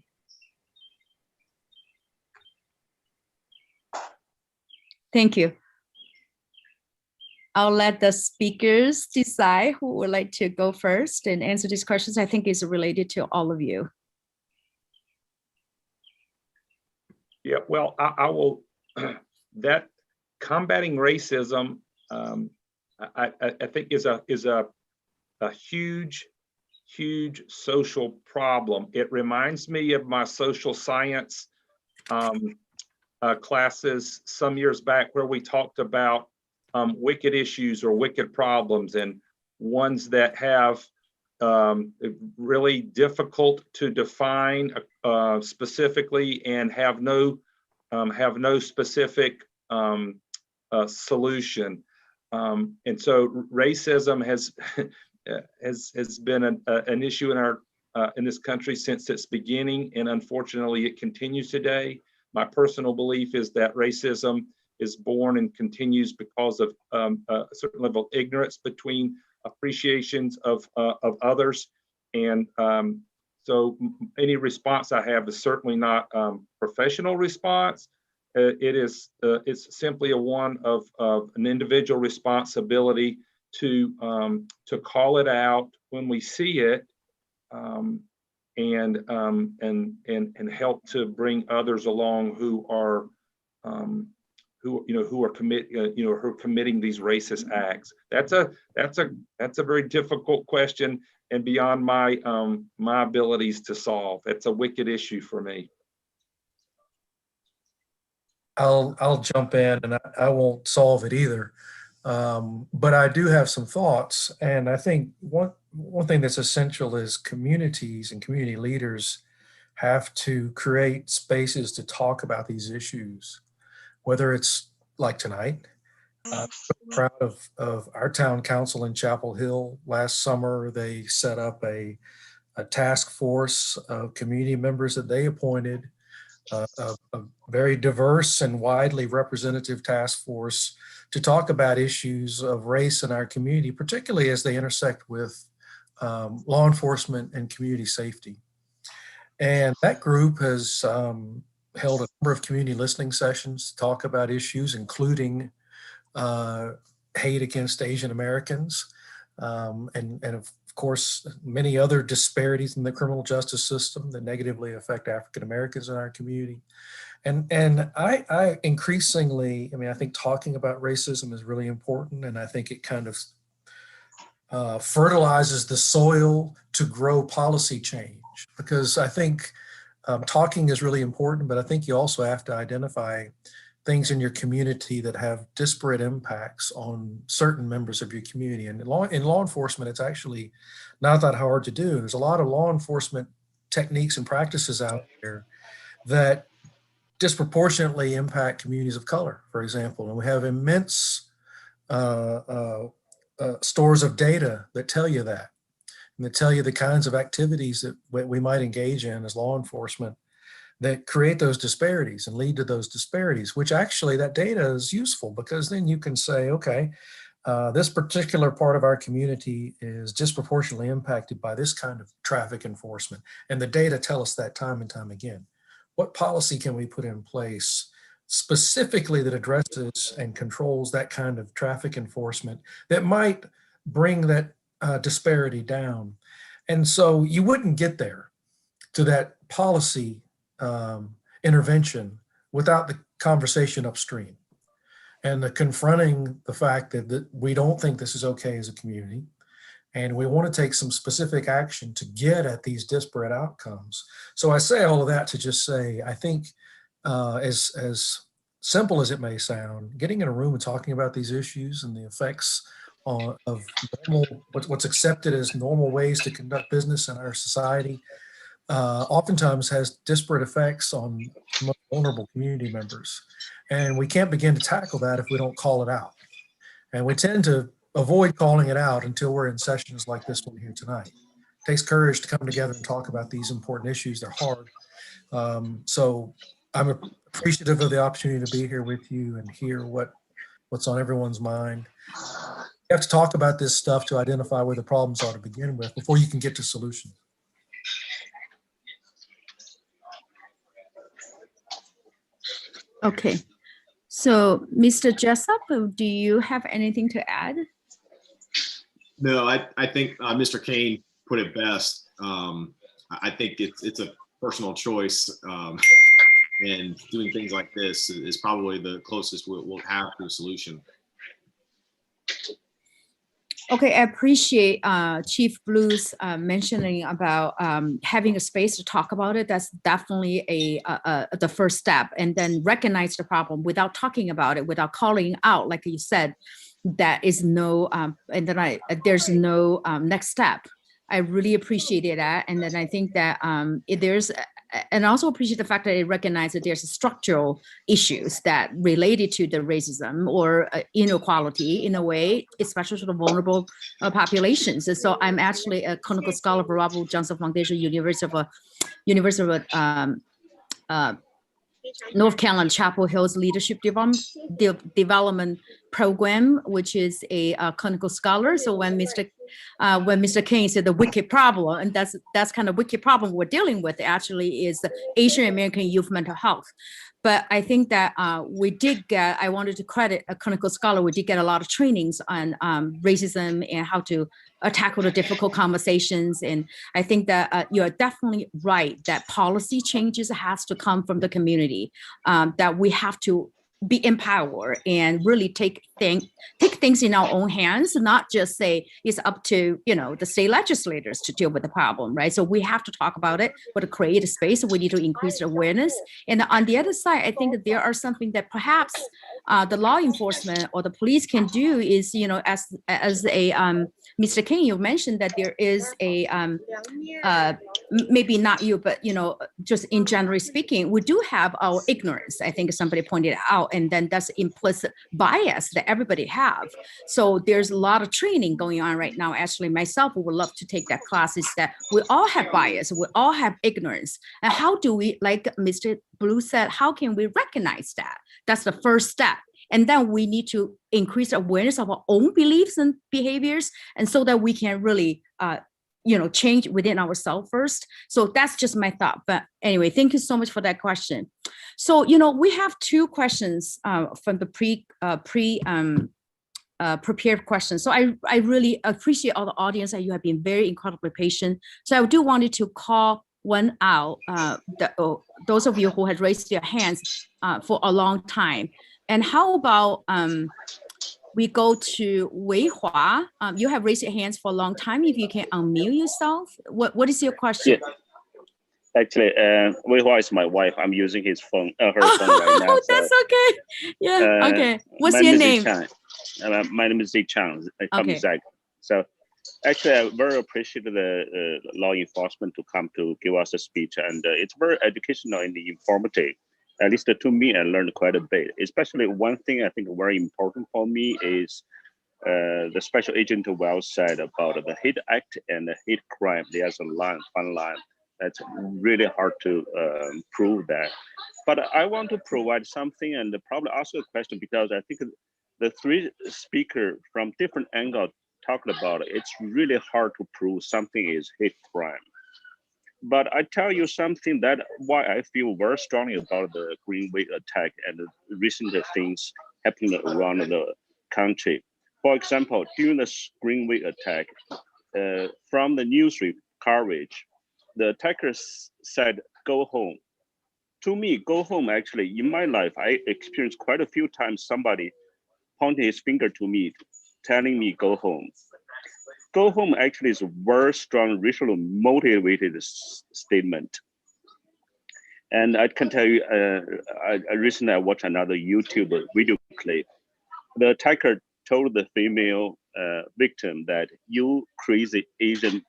Thank you. I'll let the speakers decide who would like to go first and answer these questions. I think it's related to all of you. Yeah, well, I will, that combating racism, I think is a huge social problem. It reminds me of my social science classes some years back where we talked about wicked issues or wicked problems, and ones that have really difficult to define specifically and have no specific solution. And so racism has been an issue in our in this country since its beginning, and unfortunately it continues today. My personal belief is that racism is born and continues because of a certain level of ignorance between appreciations of others. And so any response I have is certainly not professional response. It's simply a one of an individual responsibility to call it out when we see it, and help to bring others along who are who are committing these racist acts. That's a very difficult question and beyond my my abilities to solve. It's a wicked issue for me. I'll jump in, and I won't solve it either, but I do have some thoughts. And I think one thing that's essential is communities and community leaders have to create spaces to talk about these issues, whether it's like tonight. I'm proud of our town council in Chapel Hill. Last summer, they set up a task force of community members that they appointed, a very diverse and widely representative task force to talk about issues of race in our community, particularly as they intersect with law enforcement and community safety. And that group has held a number of community listening sessions to talk about issues, including hate against Asian Americans, and of course, many other disparities in the criminal justice system that negatively affect African Americans in our community. And I increasingly, I mean, I think talking about racism is really important, and I think it kind of fertilizes the soil to grow policy change, because I think talking is really important, but I think you also have to identify things in your community that have disparate impacts on certain members of your community. And in law enforcement, it's actually not that hard to do. There's a lot of law enforcement techniques and practices out there that disproportionately impact communities of color, for example. And we have immense stores of data that tell you that, and that tell you the kinds of activities that we might engage in as law enforcement that create those disparities and lead to those disparities, which actually that data is useful, because then you can say, okay, this particular part of our community is disproportionately impacted by this kind of traffic enforcement. And the data tell us that time and time again. What policy can we put in place specifically that addresses and controls that kind of traffic enforcement that might bring that disparity down? And so you wouldn't get there to that policy intervention without the conversation upstream and the confronting the fact that we don't think this is okay as a community, and we want to take some specific action to get at these disparate outcomes. So I say all of that to just say, I think as simple as it may sound, getting in a room and talking about these issues and the effects of normal, what's accepted as normal ways to conduct business in our society, oftentimes has disparate effects on most vulnerable community members. And we can't begin to tackle that if we don't call it out. And we tend to avoid calling it out until we're in sessions like this one here tonight. It takes courage to come together and talk about these important issues. They're hard. So I'm appreciative of the opportunity to be here with you and hear what's on everyone's mind. You have to talk about this stuff to identify where the problems are to begin with before you can get to solutions. Okay, so Mr. Jessup, do you have anything to add? No, I think Mr. Kane put it best. I think it's a personal choice. And doing things like this is probably the closest we'll have to a solution. Okay, I appreciate Chief Blue's mentioning about having a space to talk about it. That's definitely the first step, and then recognize the problem without talking about it, without calling out, like you said. That is no, and then there's no next step. I really appreciated that, and then I think that there's. And also appreciate the fact that it recognizes that there's structural issues that related to the racism or inequality in a way, especially for the vulnerable populations. And so I'm actually a clinical scholar for Robert Johnson Foundation, University of North Carolina Chapel Hill's Leadership Development Program, which is a clinical scholar. So when Mr. King said the wicked problem, and that's kind of wicked problem we're dealing with actually is Asian American youth mental health. But I think that we did get, I wanted to credit a clinical scholar, we did get a lot of trainings on racism and how to tackle the difficult conversations. And I think that you're definitely right that policy changes has to come from the community, that we have to be empowered and really take things in our own hands, not just say it's up to the state legislators to deal with the problem, right? So we have to talk about it, but to create a space, we need to increase awareness. And on the other side, I think that there are something that perhaps the law enforcement or the police can do is, as a Mr. King, you mentioned that there is a maybe not you, but just in generally speaking, we do have our ignorance. I think somebody pointed out, and then that's implicit bias that everybody have. So there's a lot of training going on right now. Actually, myself would love to take that class. Is that we all have bias, we all have ignorance, and how do we, like Mr. Blue said, how can we recognize that? That's the first step. And then we need to increase awareness of our own beliefs and behaviors, and so that we can really change within ourselves first. So that's just my thought. But anyway, thank you so much for that question. So, we have two questions from the prepared questions. So I really appreciate all the audience that you have been very incredibly patient. So I do wanted to call one out, those of you who had raised their hands for a long time. And how about we go to Wei Hua? You have raised your hands for a long time. If you can unmute yourself, what is your question? Yeah. Actually, Wei Hua is my wife. I'm using her phone right now. Oh, that's okay. Yeah. Okay. What's your name? My name is Zi Chang. Okay. Zach. So, actually, I very appreciate the law enforcement to come to give us a speech, and it's very educational and informative. At least to me, I learned quite a bit. Especially one thing I think very important for me is the Special Agent Wells said about the hate act and the hate crime. There's a fine line. That's really hard to prove that. But I want to provide something and probably ask a question, because I think the three speakers from different angles talked about it. It's really hard to prove something is hate crime. But I tell you something that why I feel very strongly about the Greenway attack and the recent things happening around the country. For example, during the Greenway attack, from the news coverage, the attackers said, "Go home." To me, go home, actually, in my life, I experienced quite a few times somebody pointing his finger to me, telling me, "Go home." Go home actually is a very strong racially motivated statement. And I can tell you, I recently watched another YouTube video clip. The attacker told the female victim that "you crazy Asian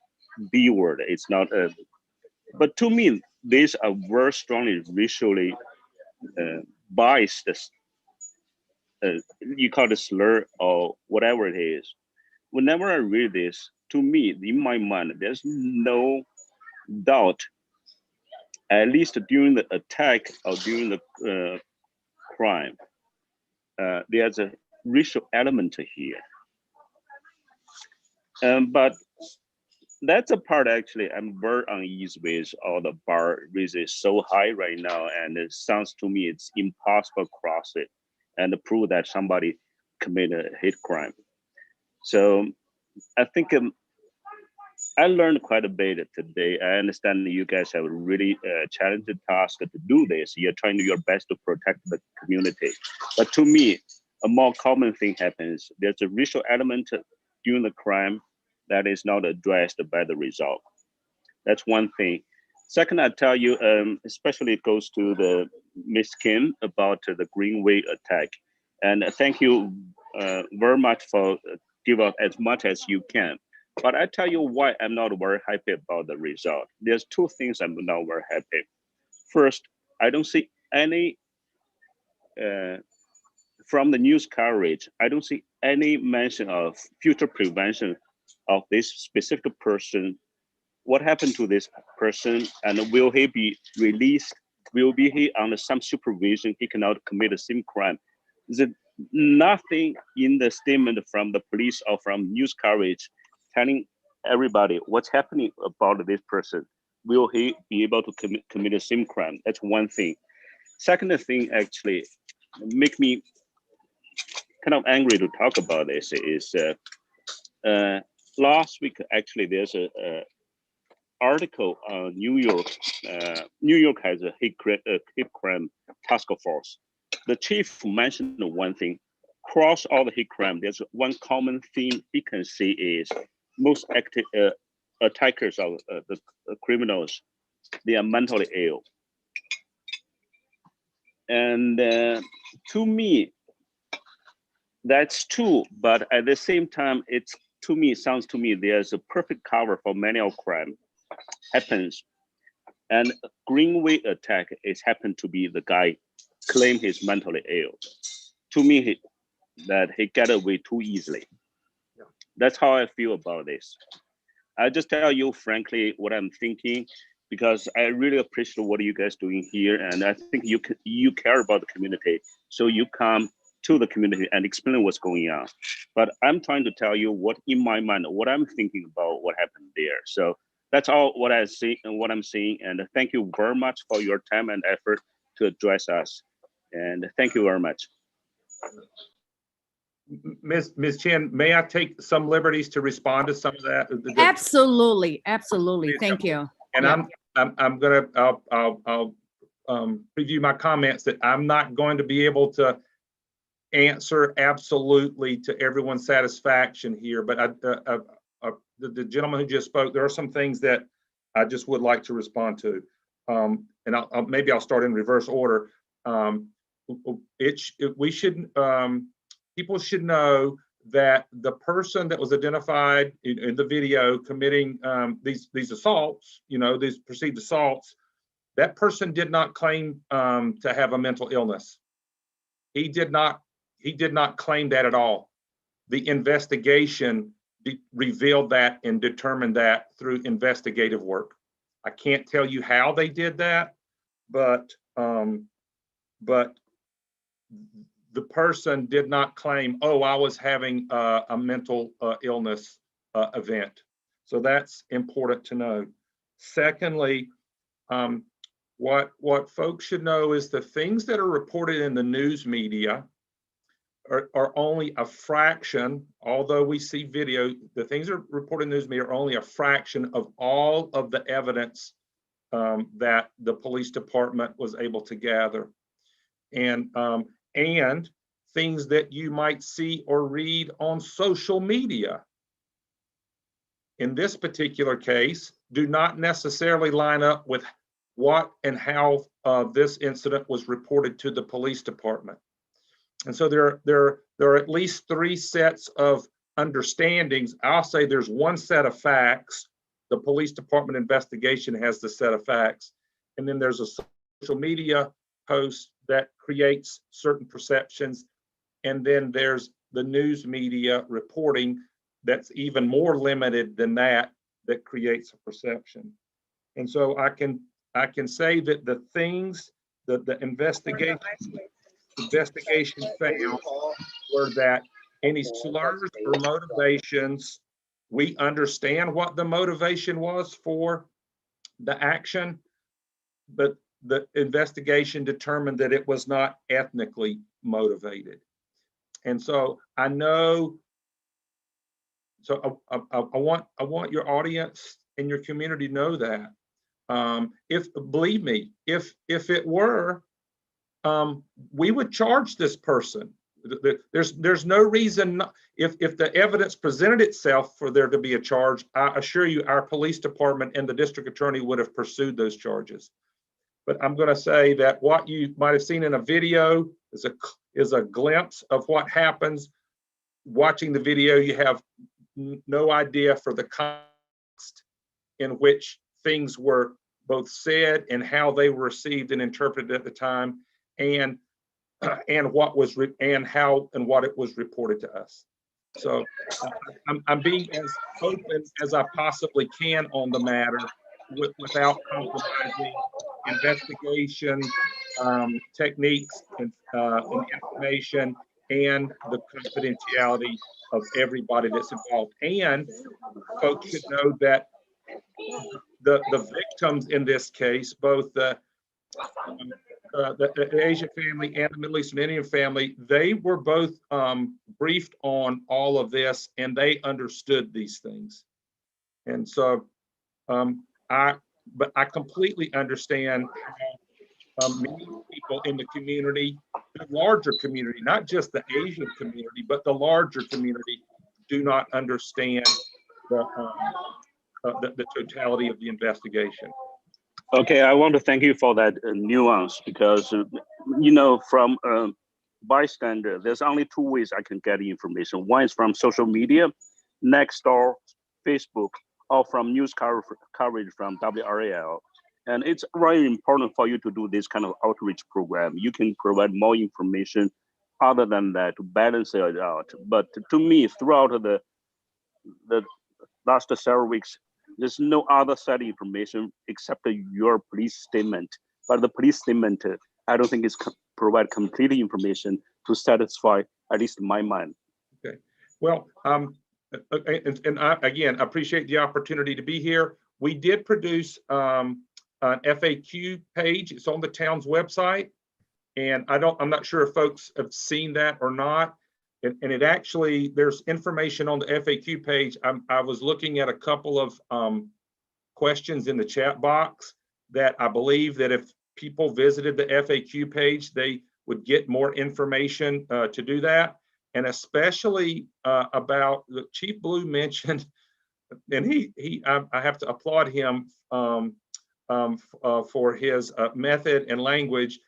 B word." It's not a, but to me, these are very strongly racially biased. You call it slur or whatever it is. Whenever I read this, to me, in my mind, there's no doubt, at least during the attack or during the crime, there's a racial element here. But that's a part actually I'm very uneasy with. All the bar is so high right now, and it sounds to me it's impossible to cross it and to prove that somebody committed a hate crime. So I think I learned quite a bit today. I understand that you guys have a really challenging task to do this. You're trying your best to protect the community. But to me, a more common thing happens. There's a racial element during the crime that is not addressed by the result. That's one thing. Second, I tell you, especially it goes to the Miss Kim about the Greenway attack. And thank you very much for giving us as much as you can. But I tell you why I'm not very happy about the result. There's two things I'm not very happy. First, I don't see any, from the news coverage, I don't see any mention of future prevention of this specific person. What happened to this person, and will he be released? Will be he under some supervision? He cannot commit the same crime. There's nothing in the statement from the police or from news coverage telling everybody what's happening about this person. Will he be able to commit the same crime? That's one thing. Second thing actually make me kind of angry to talk about this is last week actually there's a article on New York. New York has a hate crime task force. The chief mentioned one thing: across all the hate crime, there's one common theme he can see is most active attackers of the criminals, they are mentally ill. And to me, that's true. But at the same time, sounds to me there's a perfect cover for many of crime happens. And Greenway attack is happened to be the guy claim he's mentally ill. To me, that he got away too easily. That's how I feel about this. I just tell you frankly what I'm thinking, because I really appreciate what you guys doing here, and I think you care about the community, so you come to the community and explain what's going on. But I'm trying to tell you what in my mind, what I'm thinking about what happened there. So that's all what I see and what I'm seeing. And thank you very much for your time and effort to address us. And thank you very much. Ms. Chen, may I take some liberties to respond to some of that? Absolutely, absolutely. Thank you. And yeah. I'm gonna I'll preview my comments that I'm not going to be able to answer absolutely to everyone's satisfaction here, but the gentleman who just spoke, there are some things that I just would like to respond to, and maybe I'll start in reverse order. People should know that the person that was identified in the video committing these assaults, these perceived assaults, that person did not claim to have a mental illness. He did not claim that at all. The investigation revealed that and determined that through investigative work. I can't tell you how they did that, but the person did not claim, oh, I was having a mental illness event. So that's important to know. Secondly, what folks should know is the things that are reported in the news media are only a fraction, although we see video, the things that are reported in the news media are only a fraction of all of the evidence that the police department was able to gather. And things that you might see or read on social media in this particular case do not necessarily line up with what and how this incident was reported to the police department. And so there are at least three sets of understandings. I'll say there's one set of facts. The police department investigation has the set of facts. And then there's a social media post that creates certain perceptions. And then there's the news media reporting that's even more limited than that creates a perception. And so I can say that the things that the investigation found were that any slurs or motivations, we understand what the motivation was for the action, but the investigation determined that it was not ethnically motivated. And so I know So I want your audience and your community to know that. If believe me, if it were, we would charge this person. There's no reason not, if the evidence presented itself for there to be a charge. I assure you, our police department and the district attorney would have pursued those charges. But I'm going to say that what you might have seen in a video is a glimpse of what happens. Watching the video, you have no idea for the context in which things were both said and how they were received and interpreted at the time, and what was and how and what it was reported to us. So I'm being as open as I possibly can on the matter without compromising investigation techniques and information and the confidentiality of everybody that's involved. And folks should know that the victims in this case, both the Asian family and the Middle Eastern Indian family, they were both briefed on all of this, and they understood these things. And so I completely understand how many people in the community, the larger community, not just the Asian community, but the larger community, do not understand the totality of the investigation. Okay, I want to thank you for that nuance, because you know, from bystander, there's only two ways I can get information. One is from social media, Nextdoor, Facebook, or from news coverage from WRAL. And it's very important for you to do this kind of outreach program. You can provide more information other than that to balance it out. But to me, throughout the last several weeks, there's no other side information except your police statement. But the police statement, I don't think it's provide complete information to satisfy at least my mind. Okay. Well, and I, again, appreciate the opportunity to be here. We did produce an FAQ page. It's on the town's website, and I'm not sure if folks have seen that or not. And it actually, there's information on the FAQ page. I was looking at a couple of questions in the chat box that I believe that if people visited the FAQ page, they would get more information to do that. And especially about the Chief Blue mentioned, and I have to applaud him for his method and language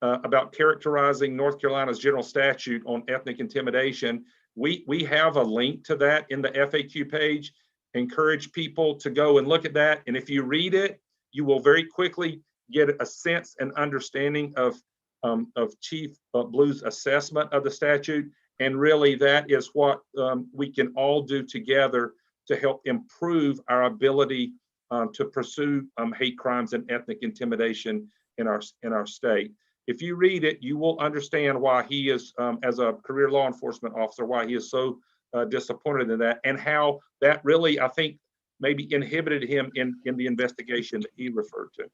about characterizing North Carolina's general statute on ethnic intimidation. We have a link to that in the FAQ page. Encourage people to go and look at that. And if you read it, you will very quickly get a sense and understanding of Chief Blue's assessment of the statute. And really, that is what we can all do together to help improve our ability to pursue hate crimes and ethnic intimidation in our state. If you read it, you will understand why he is, as a career law enforcement officer, why he is so disappointed in that, and how that really, I think, maybe inhibited him in the investigation that he referred to.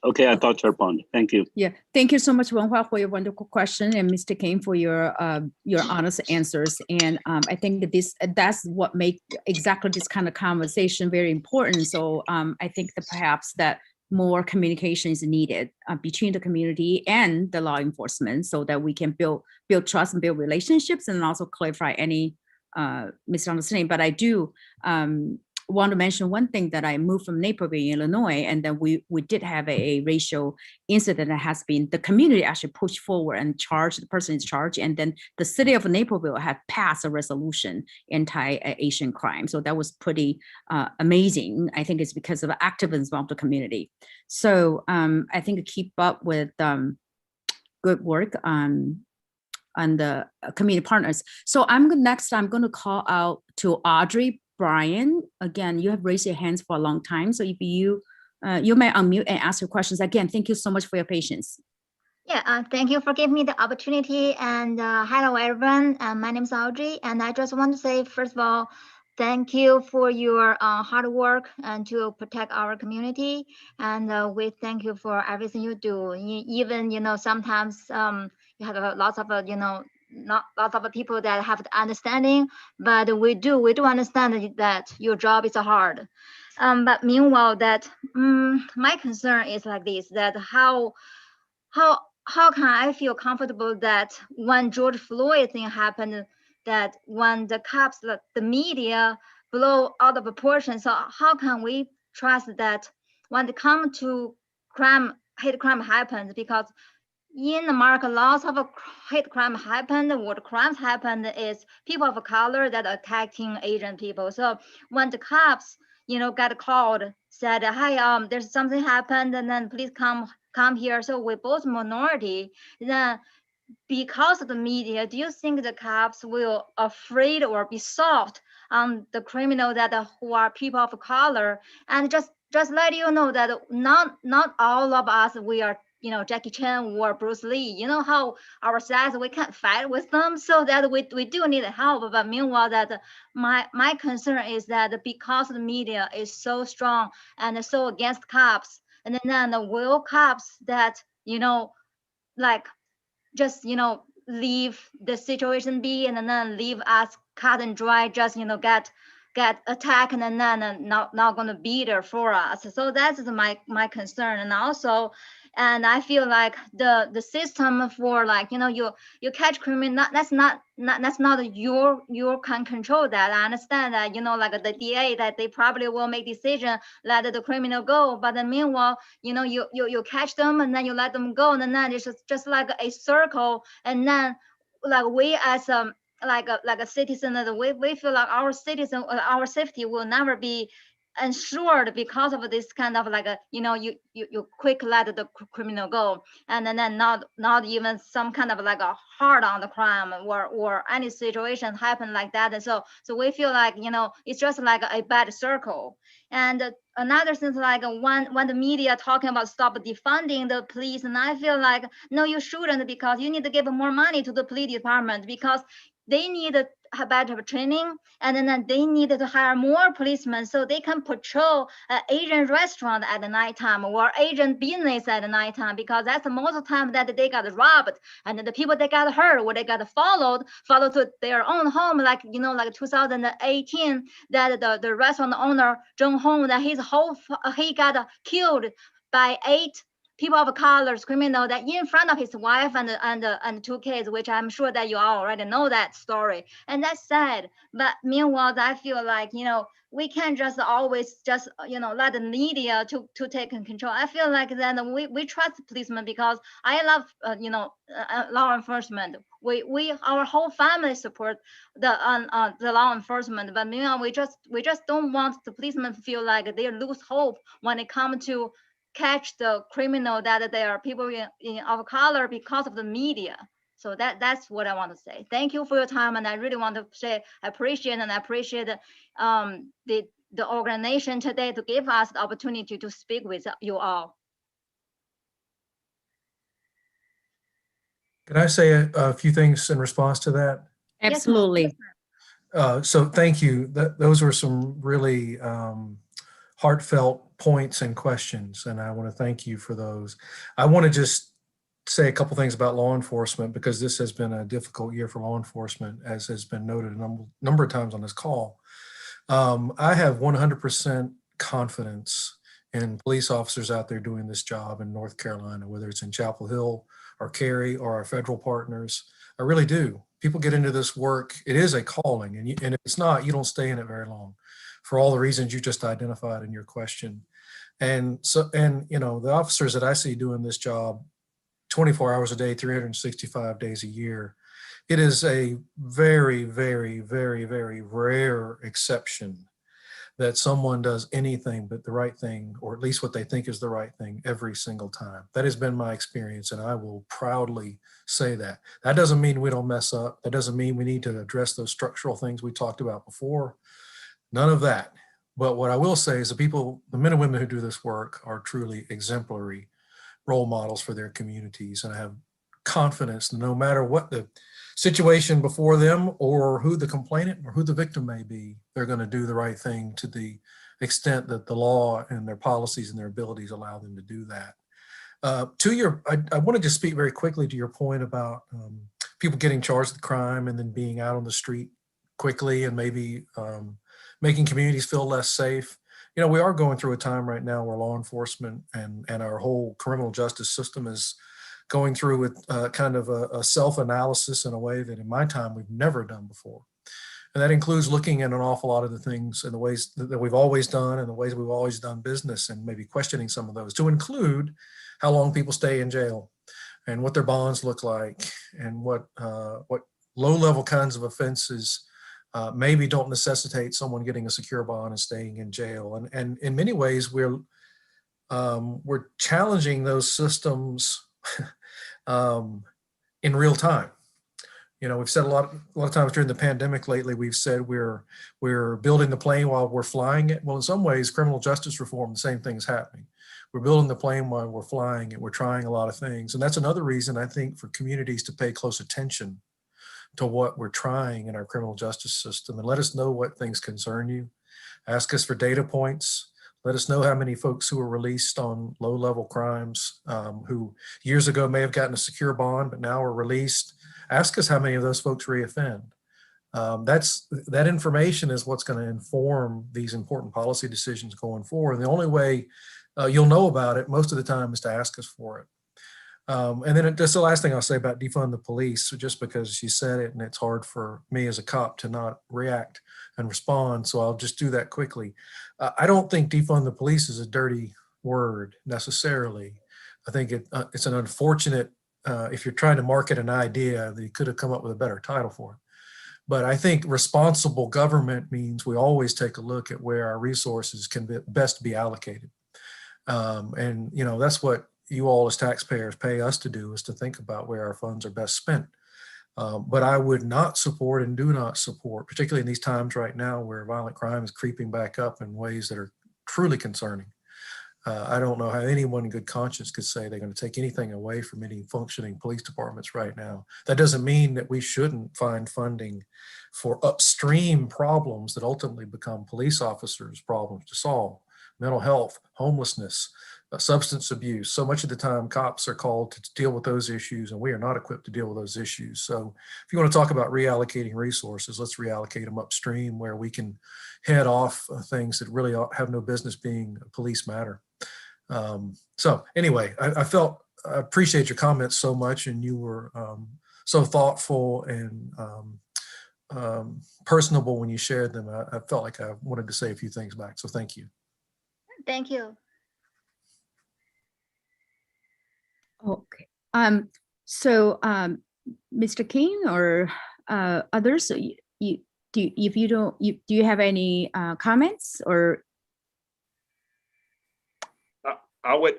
Okay, I thought your point. Thank you. Yeah, thank you so much, Wenhua, for your wonderful question, and Mr. Kane for your honest answers. And I think that's what makes exactly this kind of conversation very important. So I think that perhaps that more communication is needed between the community and the law enforcement, so that we can build trust and build relationships, and also clarify any misunderstanding. But I do want to mention one thing, that I moved from Naperville, Illinois, and then we did have a racial incident that has been, the community actually pushed forward and charged the person in charge, and then the city of Naperville had passed a resolution anti-Asian crime. So that was pretty amazing. I think it's because of the activism of the community. So I think keep up with good work on the community partners. So next I'm going to call out to Audrey Brian. Again, you have raised your hands for a long time, so if you may unmute and ask your questions. Again, thank you so much for your patience. Yeah, thank you for giving me the opportunity. And hello, everyone. My name is Audrey, and I just want to say, first of all, thank you for your hard work and to protect our community. And we thank you for everything you do. Even, sometimes you have lots of, not lots of people that have the understanding, but we do understand that your job is hard. But meanwhile, that my concern is like this: that how can I feel comfortable that when George Floyd thing happened, that when the cops, the media blow out of proportion, so how can we trust that when it comes to hate crime happens? Because in America, lots of hate crime happened. What crimes happened is people of color that are attacking Asian people. So when the cops, got called, said, "Hi, there's something happened, and then please come here." So we're both minority. Then because of the media, do you think the cops will afraid or be soft on the criminal that who are people of color? And just let you know that not all of us we are Jackie Chan or Bruce Lee. You know how our size we can't fight with them, so that we do need help. But meanwhile, that my concern is that because the media is so strong and so against cops, and then the will cops that like just leave the situation be, and then leave us cut and dry, just get attacked, and then not gonna be there for us. So that's my concern. And also, and I feel like the system for you catch criminal, that's not your can control that. I understand that like the DA that they probably will make decision let the criminal go, but then meanwhile you catch them and then you let them go, and then it's just like a circle. And then like we as like a citizen, that we feel like our safety will never be ensured because of this kind of you quick let the criminal go, and then not even some kind of like a hard on the crime or any situation happen like that. And so we feel like it's just like a bad circle. And another thing is like when the media talking about stop defunding the police, and I feel like no, you shouldn't, because you need to give more money to the police department, because they need to have better training, and then they need to hire more policemen so they can patrol Asian restaurant at the nighttime or Asian business at the nighttime, because that's the most time that they got robbed, and the people that got hurt or they got followed to their own home, like like 2018, that the restaurant owner Zheng Hong, that he got killed by 8 people of color criminal that in front of his wife and 2 kids, which I'm sure that you all already know that story. And that's sad. But meanwhile, I feel like, we can't just always just, let the media to take control. I feel like then we trust policemen, because I love, law enforcement. Our whole family support the law enforcement, but meanwhile, we just don't want the policemen to feel like they lose hope when it comes to catch the criminal that they are people of color because of the media. So that's what I want to say. Thank you for your time, and I really want to say I appreciate the organization today to give us the opportunity to speak with you all. Can I say a few things in response to that? Absolutely. So thank you. Those were some really heartfelt points and questions, and I want to thank you for those. I want to just say a couple things about law enforcement, because this has been a difficult year for law enforcement, as has been noted a number of times on this call. I have 100% confidence in police officers out there doing this job in North Carolina, whether it's in Chapel Hill or Cary or our federal partners. I really do. People get into this work. It is a calling, and if it's not, you don't stay in it very long, for all the reasons you just identified in your question. And the officers that I see doing this job 24 hours a day, 365 days a year, it is a very, very, very, very rare exception that someone does anything but the right thing, or at least what they think is the right thing, every single time. That has been my experience, and I will proudly say that. That doesn't mean we don't mess up. That doesn't mean we need to address those structural things we talked about before. None of that. But what I will say is the men and women who do this work are truly exemplary role models for their communities. And I have confidence that no matter what the situation before them or who the complainant or who the victim may be, they're going to do the right thing to the extent that the law and their policies and their abilities allow them to do that. I want to just speak very quickly to your point about people getting charged with crime and then being out on the street quickly and maybe making communities feel less safe. You know, we are going through a time right now where law enforcement and our whole criminal justice system is going through with kind of a self-analysis in a way that in my time we've never done before. And that includes looking at an awful lot of the things and the ways that we've always done and the ways we've always done business, and maybe questioning some of those, to include how long people stay in jail and what their bonds look like and what low-level kinds of offenses maybe don't necessitate someone getting a secure bond and staying in jail. And in many ways, we're challenging those systems in real time. You know, we've said a lot of times during the pandemic lately, we've said we're building the plane while we're flying it. Well, in some ways, criminal justice reform, the same thing is happening. We're building the plane while we're flying it. We're trying a lot of things. And that's another reason, I think, for communities to pay close attention to what we're trying in our criminal justice system, and let us know what things concern you. Ask us for data points. Let us know how many folks who were released on low-level crimes who years ago may have gotten a secure bond, but now are released. Ask us how many of those folks reoffend. That information is what's going to inform these important policy decisions going forward. And the only way you'll know about it most of the time is to ask us for it. And then just the last thing I'll say about defund the police, just because you said it and it's hard for me as a cop to not react and respond, so I'll just do that quickly. I don't think defund the police is a dirty word necessarily. I think it's an unfortunate, if you're trying to market an idea, that you could have come up with a better title for it. But I think responsible government means we always take a look at where our resources can best be allocated. And, you know, that's what you all as taxpayers pay us to do, is to think about where our funds are best spent. But I would not support and do not support, particularly in these times right now where violent crime is creeping back up in ways that are truly concerning. I don't know how anyone in good conscience could say they're going to take anything away from any functioning police departments right now. That doesn't mean that we shouldn't find funding for upstream problems that ultimately become police officers' problems to solve. Mental health, homelessness, substance abuse. So much of the time cops are called to deal with those issues, and we are not equipped to deal with those issues. So if you want to talk about reallocating resources, let's reallocate them upstream where we can head off things that really have no business being a police matter. So anyway, I appreciate your comments so much, and you were so thoughtful and personable when you shared them. I felt like I wanted to say a few things back, so thank you. Thank you. Okay. So Mr. King or others, do you have any comments or? I would,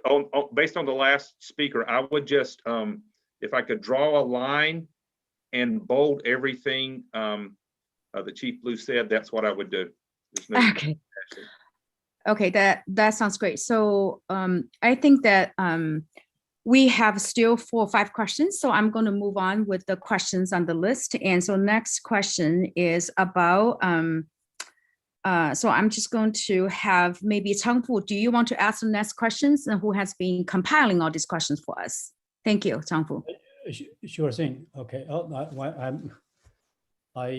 based on the last speaker, I would just, if I could draw a line and bold everything that Chief Blue said, that's what I would do. Okay. Okay, that sounds great. So I think that we have still 4 or 5 questions, so I'm going to move on with the questions on the list. And so next question is about, so I'm just going to have maybe Changfu, do you want to ask the next questions, and who has been compiling all these questions for us? Thank you, Changfu. Sure thing. Okay. I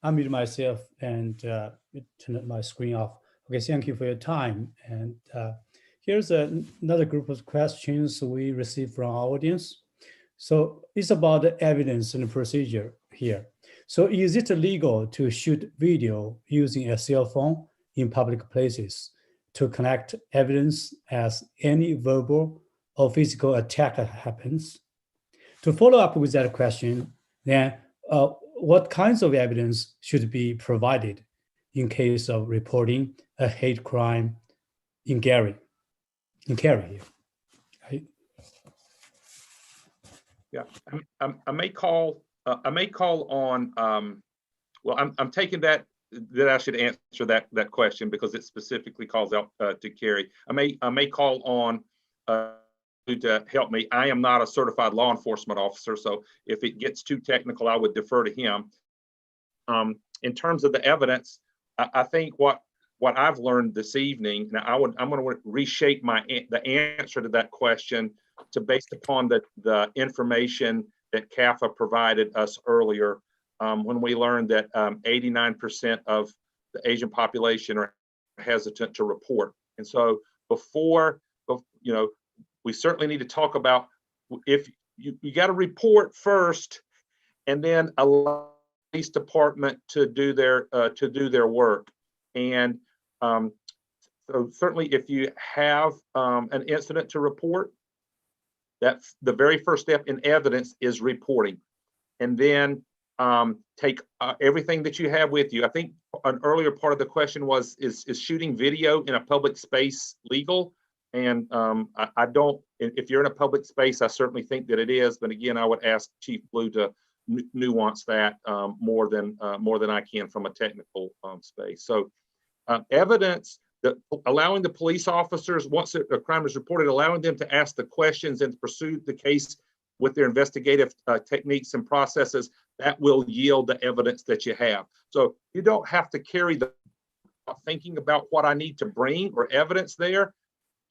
unmute myself and turn my screen off. Okay, thank you for your time. And here's another group of questions we received from our audience. So it's about the evidence and the procedure here. So is it legal to shoot video using a cell phone in public places to collect evidence as any verbal or physical attack happens? To follow up with that question, then what kinds of evidence should be provided in case of reporting a hate crime in Cary here? Right? Yeah, I may call on. Well, I'm taking that I should answer that question because it specifically calls out to Cary. I may call on to help me. I am not a certified law enforcement officer, so if it gets too technical, I would defer to him. In terms of the evidence, I think what I've learned this evening, now I'm going to reshape the answer to that question to based upon the information that CAFA provided us earlier when we learned that 89% of the Asian population are hesitant to report. And so before, you know, we certainly need to talk about if you got to report first and then allow the police department to do their work. And so certainly if you have an incident to report, that's the very first step in evidence is reporting. And then take everything that you have with you. I think an earlier part of the question was, is shooting video in a public space legal? And I don't, if you're in a public space, I certainly think that it is. But again, I would ask Chief Blue to nuance that more than I can from a technical space. So evidence, that allowing the police officers, once a crime is reported, allowing them to ask the questions and pursue the case with their investigative techniques and processes, that will yield the evidence that you have. So you don't have to carry the thinking about what I need to bring or evidence there,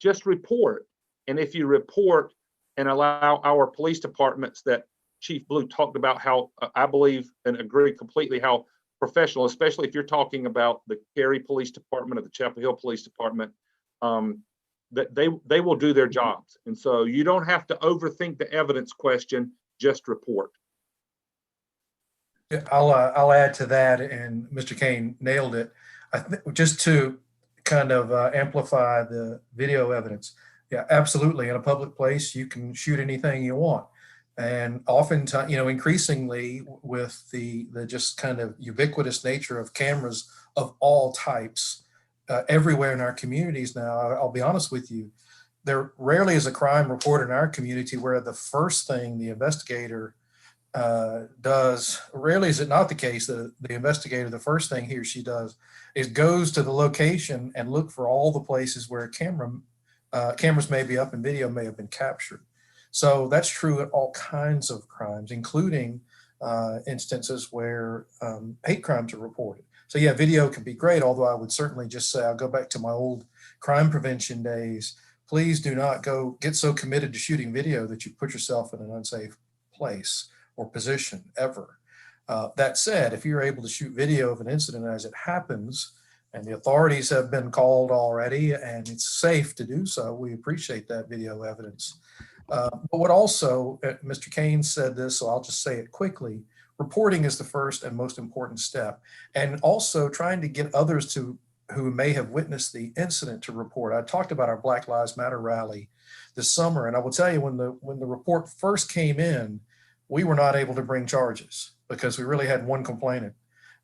just report. And if you report and allow our police departments that Chief Blue talked about, how I believe and agree completely how professional, especially if you're talking about the Cary Police Department or the Chapel Hill Police Department, that they will do their jobs. And so you don't have to overthink the evidence question, just report. Yeah, I'll add to that, and Mr. Kane nailed it. Just to kind of amplify the video evidence. Yeah, absolutely. In a public place, you can shoot anything you want. And oftentimes, you know, increasingly with the just kind of ubiquitous nature of cameras of all types everywhere in our communities now, I'll be honest with you, there rarely is a crime reported in our community where the first thing the investigator does, rarely is it not the case that the investigator, the first thing he or she does is goes to the location and look for all the places where cameras may be up and video may have been captured. So that's true at all kinds of crimes, including instances where hate crimes are reported. So yeah, video can be great, although I would certainly just say, I'll go back to my old crime prevention days. Please do not get so committed to shooting video that you put yourself in an unsafe place or position ever. That said, if you're able to shoot video of an incident as it happens, and the authorities have been called already and it's safe to do so, we appreciate that video evidence. But what also, Mr. Kane said this, so I'll just say it quickly, reporting is the first and most important step. And also trying to get others who may have witnessed the incident to report. I talked about our Black Lives Matter rally this summer, and I will tell you, when the report first came in, we were not able to bring charges because we really had one complainant.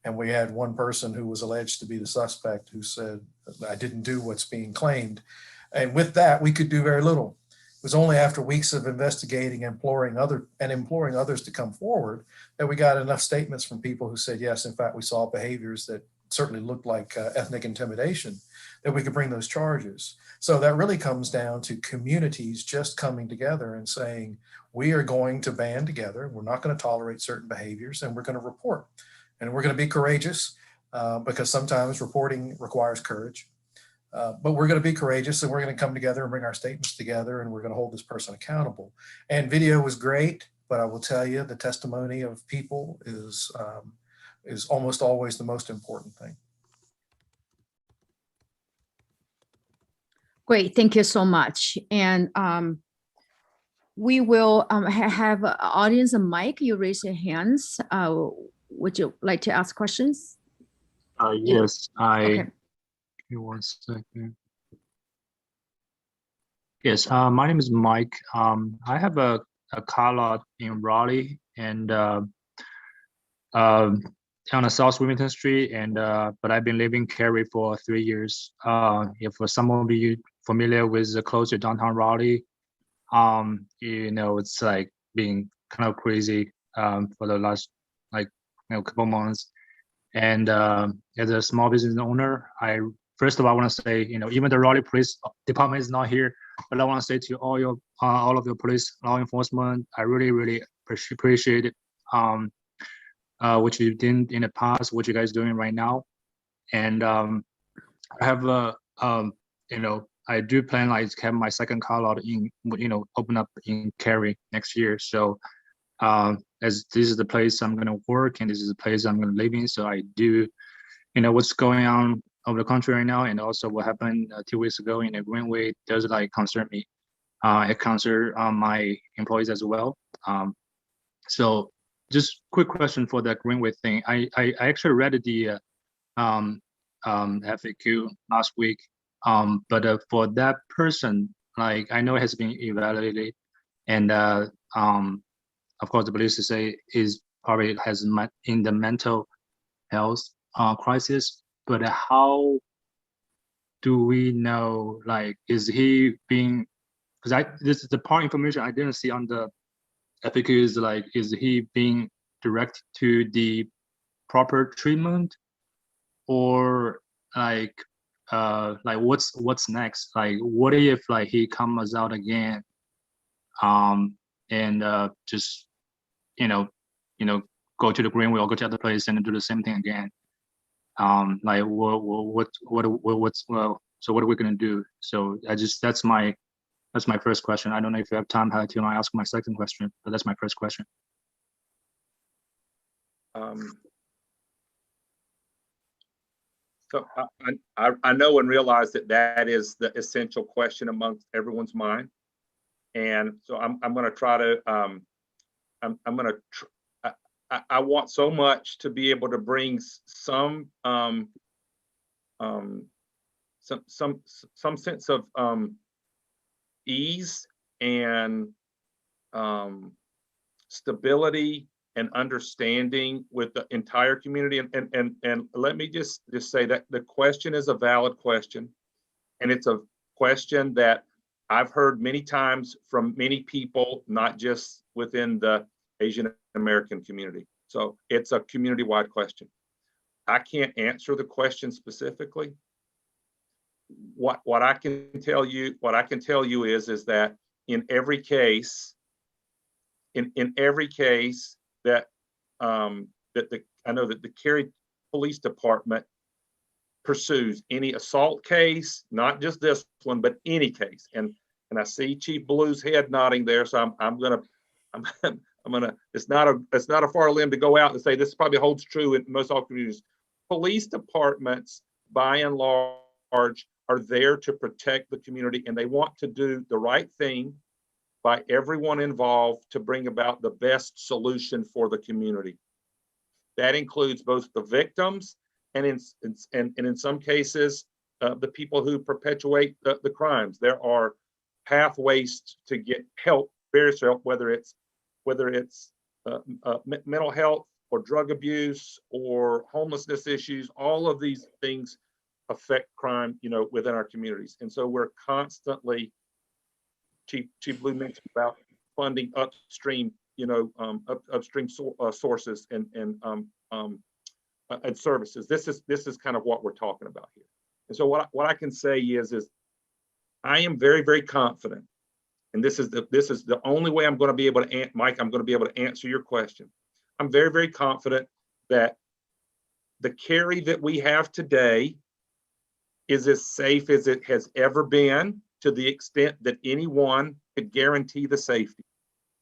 And we had one person who was alleged to be the suspect who said, I didn't do what's being claimed. And with that, we could do very little. It was only after weeks of investigating, imploring others to come forward that we got enough statements from people who said, yes, in fact, we saw behaviors that certainly looked like ethnic intimidation, that we could bring those charges. So that really comes down to communities just coming together and saying, we are going to band together. We're not going to tolerate certain behaviors, and we're going to report. And we're going to be courageous because sometimes reporting requires courage. But we're going to be courageous, and we're going to come together and bring our statements together, and we're going to hold this person accountable. And video was great, but I will tell you, the testimony of people is almost always the most important thing. Great, thank you so much. And we will have audience and mic. You raise your hands. Would you like to ask questions? Yes, Okay. Give me 1 second. Yes, my name is Mike. I have a car lot in Raleigh and on the South Wilmington Street, and but I've been living in Cary for 3 years. If for some of you familiar with the close to downtown Raleigh, you know, it's like being kind of crazy for the last couple months. And as a small business owner, first of all, I want to say, you know, even the Raleigh Police Department is not here, but I want to say to all of your police law enforcement, I really, really appreciate it. What you did in the past, what you guys doing right now. And I have you know, I do plan to have my second car lot in, you know, open up in Cary next year. So as this is the place I'm gonna work and this is the place I'm gonna live in. So I do, what's going on over the country right now, and also what happened 2 weeks ago in the Greenway does like concern me. It concerns my employees as well. So just quick question for that Greenway thing. I actually read the FAQ last week, but for that person, like I know it has been evaluated, and of course the police say is probably has in the mental health crisis, but how do we know, like, is he being, because this is the part information I didn't see on the FAQ is like, is he being directed to the proper treatment, or like what's next? Like, what if like he comes out again, and just go to the Greenway or go to other place and do the same thing again? Like so what are we gonna do? So that's my first question. I don't know if you have time to ask my second question, but that's my first question. So I know and realize that is the essential question amongst everyone's mind, and so I'm going to try to I want so much to be able to bring some sense of ease and stability and understanding with the entire community. And let me just say that the question is a valid question, and it's a question that I've heard many times from many people, not just within the Asian American community. So it's a community-wide question. I can't answer the question specifically. What I can tell you is that in every case that I know that the Cary Police Department pursues any assault case, not just this one, but any case. And I see Chief Blue's head nodding there, so I'm gonna. It's not a far limb to go out and say this probably holds true in most all communities. Police departments, by and large, are there to protect the community, and they want to do the right thing by everyone involved to bring about the best solution for the community. That includes both the victims and in some cases, the people who perpetuate the crimes. There are pathways to get help, various help, whether it's mental health or drug abuse or homelessness issues. All of these things affect crime, within our communities. And so we're constantly, Chief Blue mentioned about funding upstream, upstream sources and services. This is kind of what we're talking about here. And so what I can say is I am very, very confident, and this is the only way I'm going to be able to, Mike, I'm going to be able to answer your question. I'm very, very confident that the Cary that we have today is as safe as it has ever been, to the extent that anyone could guarantee the safety.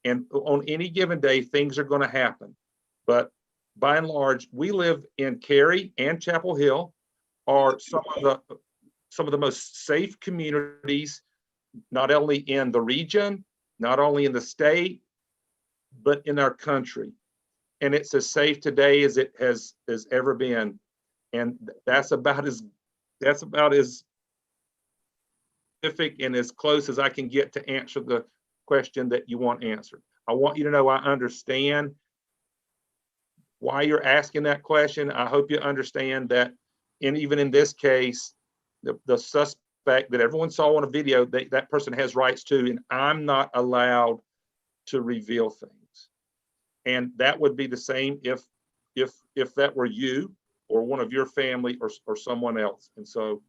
And on any given day, things are going to happen. But by and large, we live in Cary and Chapel Hill, are some of the most safe communities, not only in the region, not only in the state, but in our country. And it's as safe today as it has ever been. And that's about as specific and as close as I can get to answer the question that you want answered. I want you to know I understand why you're asking that question. I hope you understand that even in this case, the suspect that everyone saw on a video, that person has rights to, and I'm not allowed to reveal things. And that would be the same if that were you or one of your family or someone else. And so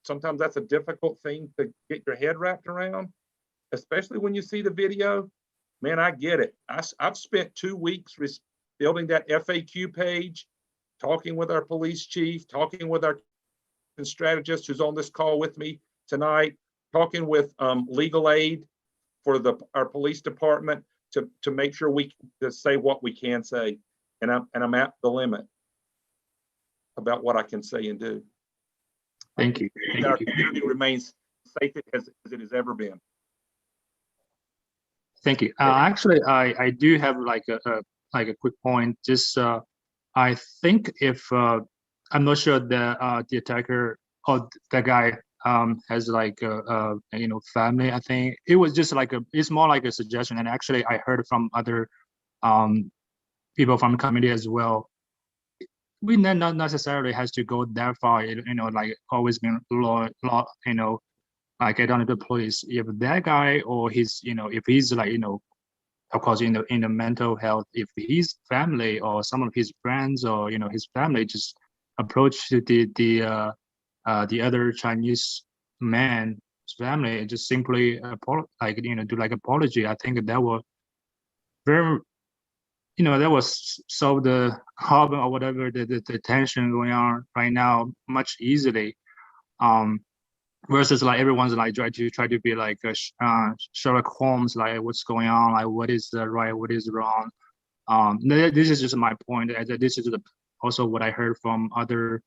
sometimes that's a difficult thing to get your head wrapped around, especially when you see the video. Man, I get it. I've spent 2 weeks building that FAQ page, talking with our police chief, talking with our strategist who's on this call with me tonight, talking with legal aid for our police department, to make sure we to say what we can say, and I'm at the limit about what I can say and do. Thank you. And our community remains safe as it has ever been. Thank you. Actually, I do have like a quick point. Just I think if I'm not sure that the attacker or that guy has like family. I think it was just like it's more like a suggestion. And actually, I heard from other people from the community as well. We not necessarily has to go that far. Like always been like get on the police. If that guy or his, if he's like, of course, in the mental health, if his family or some of his friends or his family just approach the other Chinese man's family and just simply do like apology, I think that will very that was solve the problem or whatever the tension going on right now much easily. Versus like everyone's like try to be like Sherlock Holmes, like what's going on, like what is right, what is wrong. This is just my point. This is also what I heard from other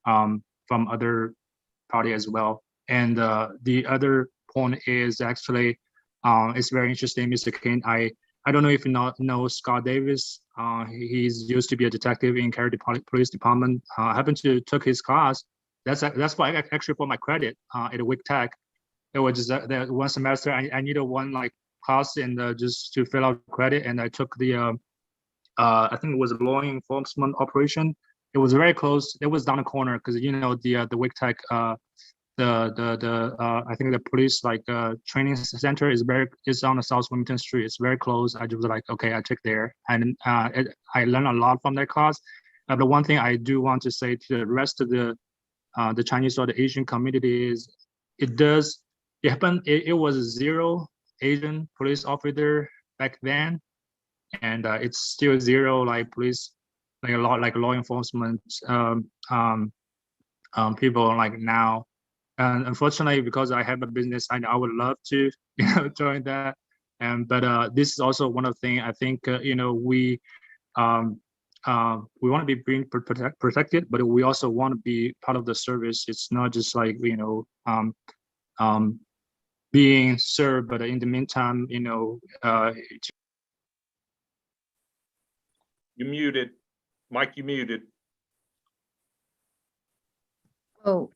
party as well. And the other point is actually it's very interesting, Mr. King. I don't know if you know Scott Davis. He's used to be a detective in Cary Police Department. I happened to took his class. That's why actually for my credit at Wick Tech. It was just that one semester I needed one like class and just to fill out credit, and I took the I think it was a law enforcement operation. It was very close. It was down the corner because the Wick Tech I think the police like training center is on the South Wilmington Street. It's very close. I just was like, okay, I took there, and I learned a lot from that class. The one thing I do want to say to the rest of the Chinese or the Asian community is it happened. It was 0 Asian police officer back then, and it's still 0 like police, like a lot like law enforcement people like now. And unfortunately, because I have a business, I would love to join that. But this is also one of the things I think we want to be being protected, but we also want to be part of the service. It's not just like being served, but in the meantime, you muted, Mike. You muted. Oh,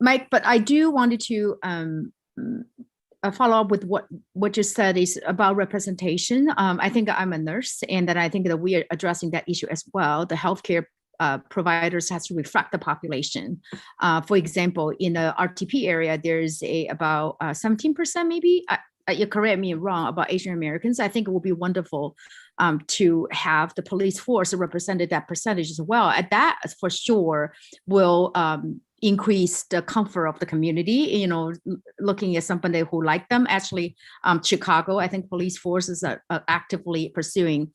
Mike, but I do wanted to follow up with what you said is about representation. I think I'm a nurse, and that I think that we are addressing that issue as well. The healthcare providers has to reflect the population. For example, in the RTP area, there's about 17% maybe. You correct me wrong about Asian Americans. I think it would be wonderful to have the police force represented that percentage as well. And that for sure will increase the comfort of the community, looking at somebody who like them. Actually, Chicago, I think police forces are actively pursuing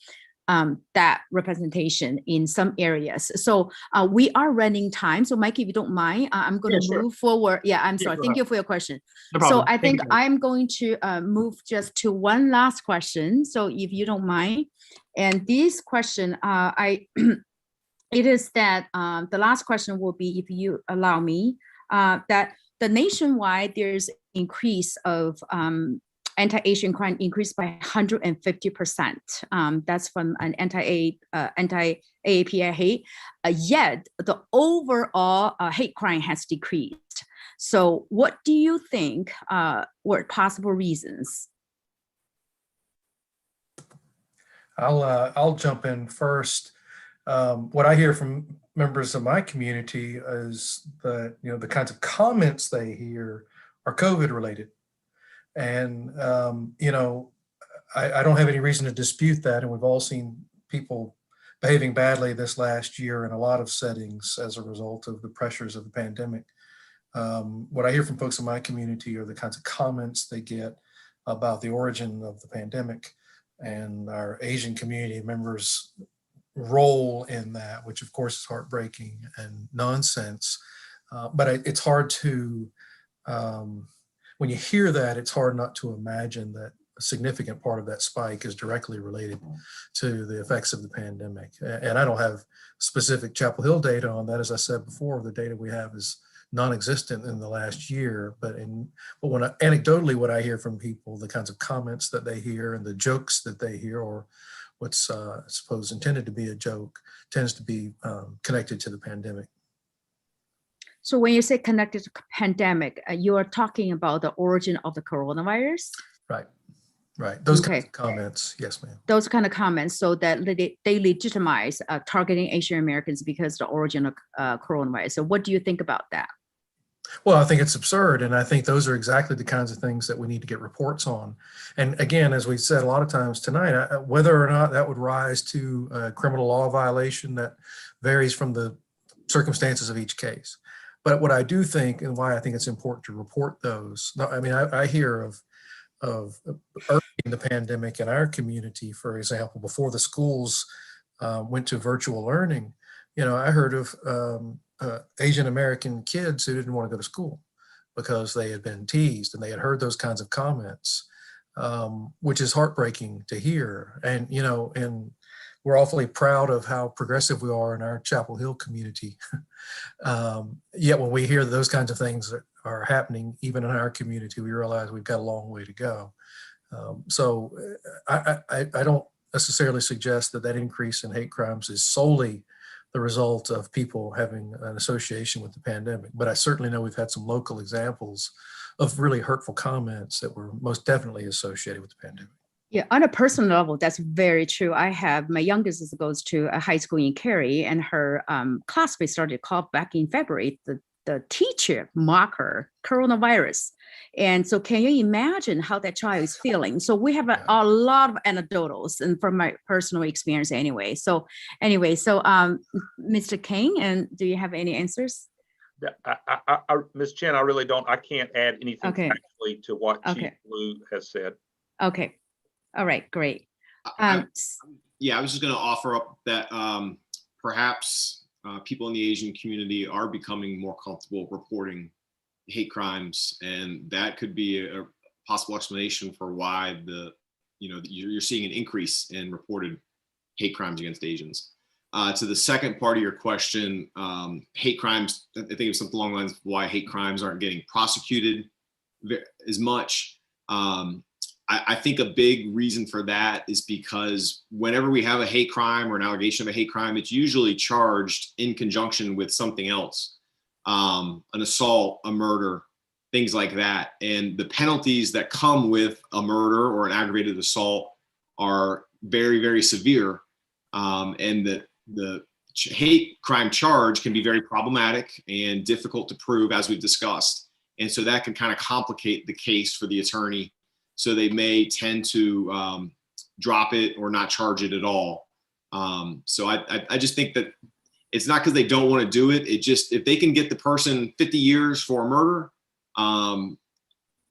that representation in some areas. So we are running time. So Mike, if you don't mind, I'm going to move forward. Yeah, I'm sorry. Thank you for your question. No problem. So I think I'm going to move just to one last question. So if you don't mind, and this question, it is that the last question will be, if you allow me, that the nationwide there's increase of anti-Asian crime increased by 150%. That's from an anti-AAPI hate. Yet the overall hate crime has decreased. So what do you think were possible reasons? I'll jump in first. What I hear from members of my community is that the kinds of comments they hear are COVID related. And, I don't have any reason to dispute that. And we've all seen people behaving badly this last year in a lot of settings as a result of the pressures of the pandemic. What I hear from folks in my community are the kinds of comments they get about the origin of the pandemic and our Asian community members' role in that, which of course is heartbreaking and nonsense. But it's hard to when you hear that, it's hard not to imagine that a significant part of that spike is directly related to the effects of the pandemic. And I don't have specific Chapel Hill data on that. As I said before, the data we have is non-existent in the last year, but anecdotally, what I hear from people, the kinds of comments that they hear and the jokes that they hear, or what's I suppose intended to be a joke, tends to be connected to the pandemic. So when you say connected to pandemic, you are talking about the origin of the coronavirus? Right. Those kinds of comments. Yes, ma'am. Those kind of comments, so that they legitimize targeting Asian Americans because the origin of coronavirus. So what do you think about that? Well, I think it's absurd. And I think those are exactly the kinds of things that we need to get reports on. And again, as we said a lot of times tonight, whether or not that would rise to a criminal law violation, that varies from the circumstances of each case. But what I do think, and why I think it's important to report those, I mean, I hear of early in the pandemic in our community, for example, before the schools went to virtual learning, I heard of Asian American kids who didn't want to go to school because they had been teased, and they had heard those kinds of comments, which is heartbreaking to hear. And, and we're awfully proud of how progressive we are in our Chapel Hill community. Yet when we hear those kinds of things are happening, even in our community, we realize we've got a long way to go. So I don't necessarily suggest that increase in hate crimes is solely the result of people having an association with the pandemic, but I certainly know we've had some local examples of really hurtful comments that were most definitely associated with the pandemic. Yeah, on a personal level, that's very true. I have my youngest goes to a high school in Cary, and her classmate started to cough back in February. The teacher mocked her coronavirus. And so can you imagine how that child is feeling? So we have a lot of anecdotals, and from my personal experience anyway. So Mr. King, and do you have any answers? Ms. Chen, I really don't. I can't add anything actually to what Chief Blue has said. Okay. All right, great. I was just going to offer up that perhaps people in the Asian community are becoming more comfortable reporting hate crimes, and that could be a possible explanation for why you're seeing an increase in reported hate crimes against Asians. To the second part of your question, hate crimes, I think it's something along the lines of why hate crimes aren't getting prosecuted as much. I think a big reason for that is because whenever we have a hate crime or an allegation of a hate crime, it's usually charged in conjunction with something else, an assault, a murder, things like that. And the penalties that come with a murder or an aggravated assault are very, very severe. And the hate crime charge can be very problematic and difficult to prove, as we've discussed. And so that can kind of complicate the case for the attorney. So they may tend to drop it or not charge it at all. So I just think that it's not because they don't want to do it. It just, if they can get the person 50 years for a murder,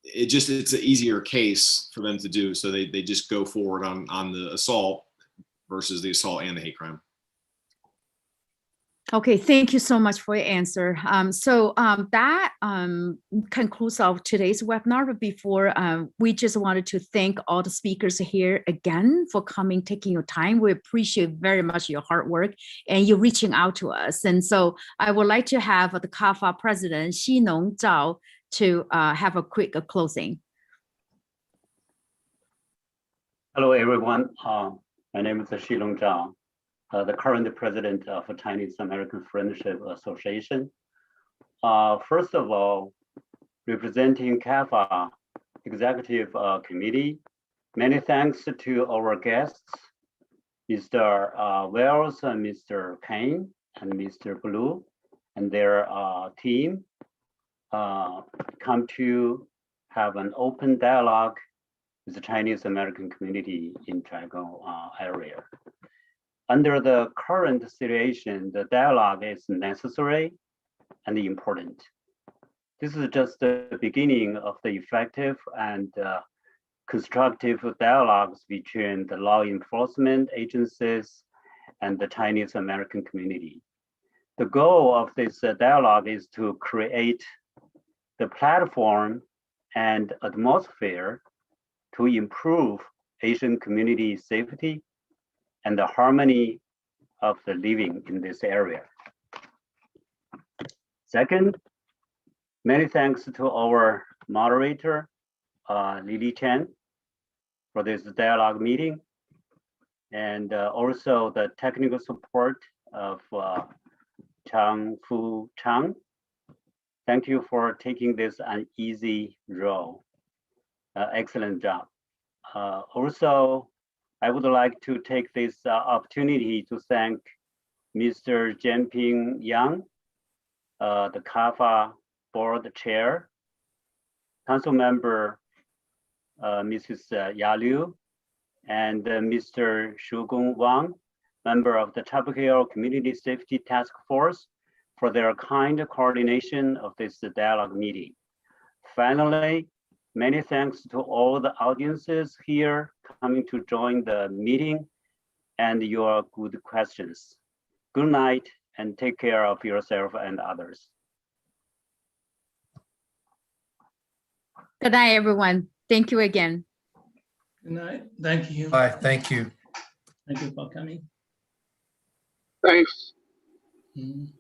it's an easier case for them to do. So they just go forward on the assault versus the assault and the hate crime. Okay, thank you so much for your answer. That concludes our today's webinar. But before, we just wanted to thank all the speakers here again for coming, taking your time. We appreciate very much your hard work and you reaching out to us. And so I would like to have the CAFA president, Xinong Zhao, to have a quick closing. Hello, everyone. My name is Xilong Zhao, the current president of Chinese American Friendship Association. First of all, representing CAFA Executive Committee, many thanks to our guests, Mr. Wells and Mr. Kane and Mr. Blue and their team come to have an open dialogue with the Chinese American community in Dragon area. Under the current situation, the dialogue is necessary and important. This is just the beginning of the effective and constructive dialogues between the law enforcement agencies and the Chinese American community. The goal of this dialogue is to create the platform and atmosphere to improve Asian community safety and the harmony of the living in this area. Second, many thanks to our moderator, Lily Chen, for this dialogue meeting, and also the technical support of Chang Fu Chang. Thank you for taking this uneasy role. Excellent job. Also, I would like to take this opportunity to thank Mr. Jianping Yang, the CAFA board chair, council member Mrs. Ya Liu, and Mr. Shugong Wang, member of the Chapel Hill Community Safety Task Force, for their kind coordination of this dialogue meeting. Finally, many thanks to all the audiences here coming to join the meeting and your good questions. Good night and take care of yourself and others. Good night, everyone. Thank you again. Good night. Thank you. Bye. Thank you. Thank you for coming. Thanks. Mm.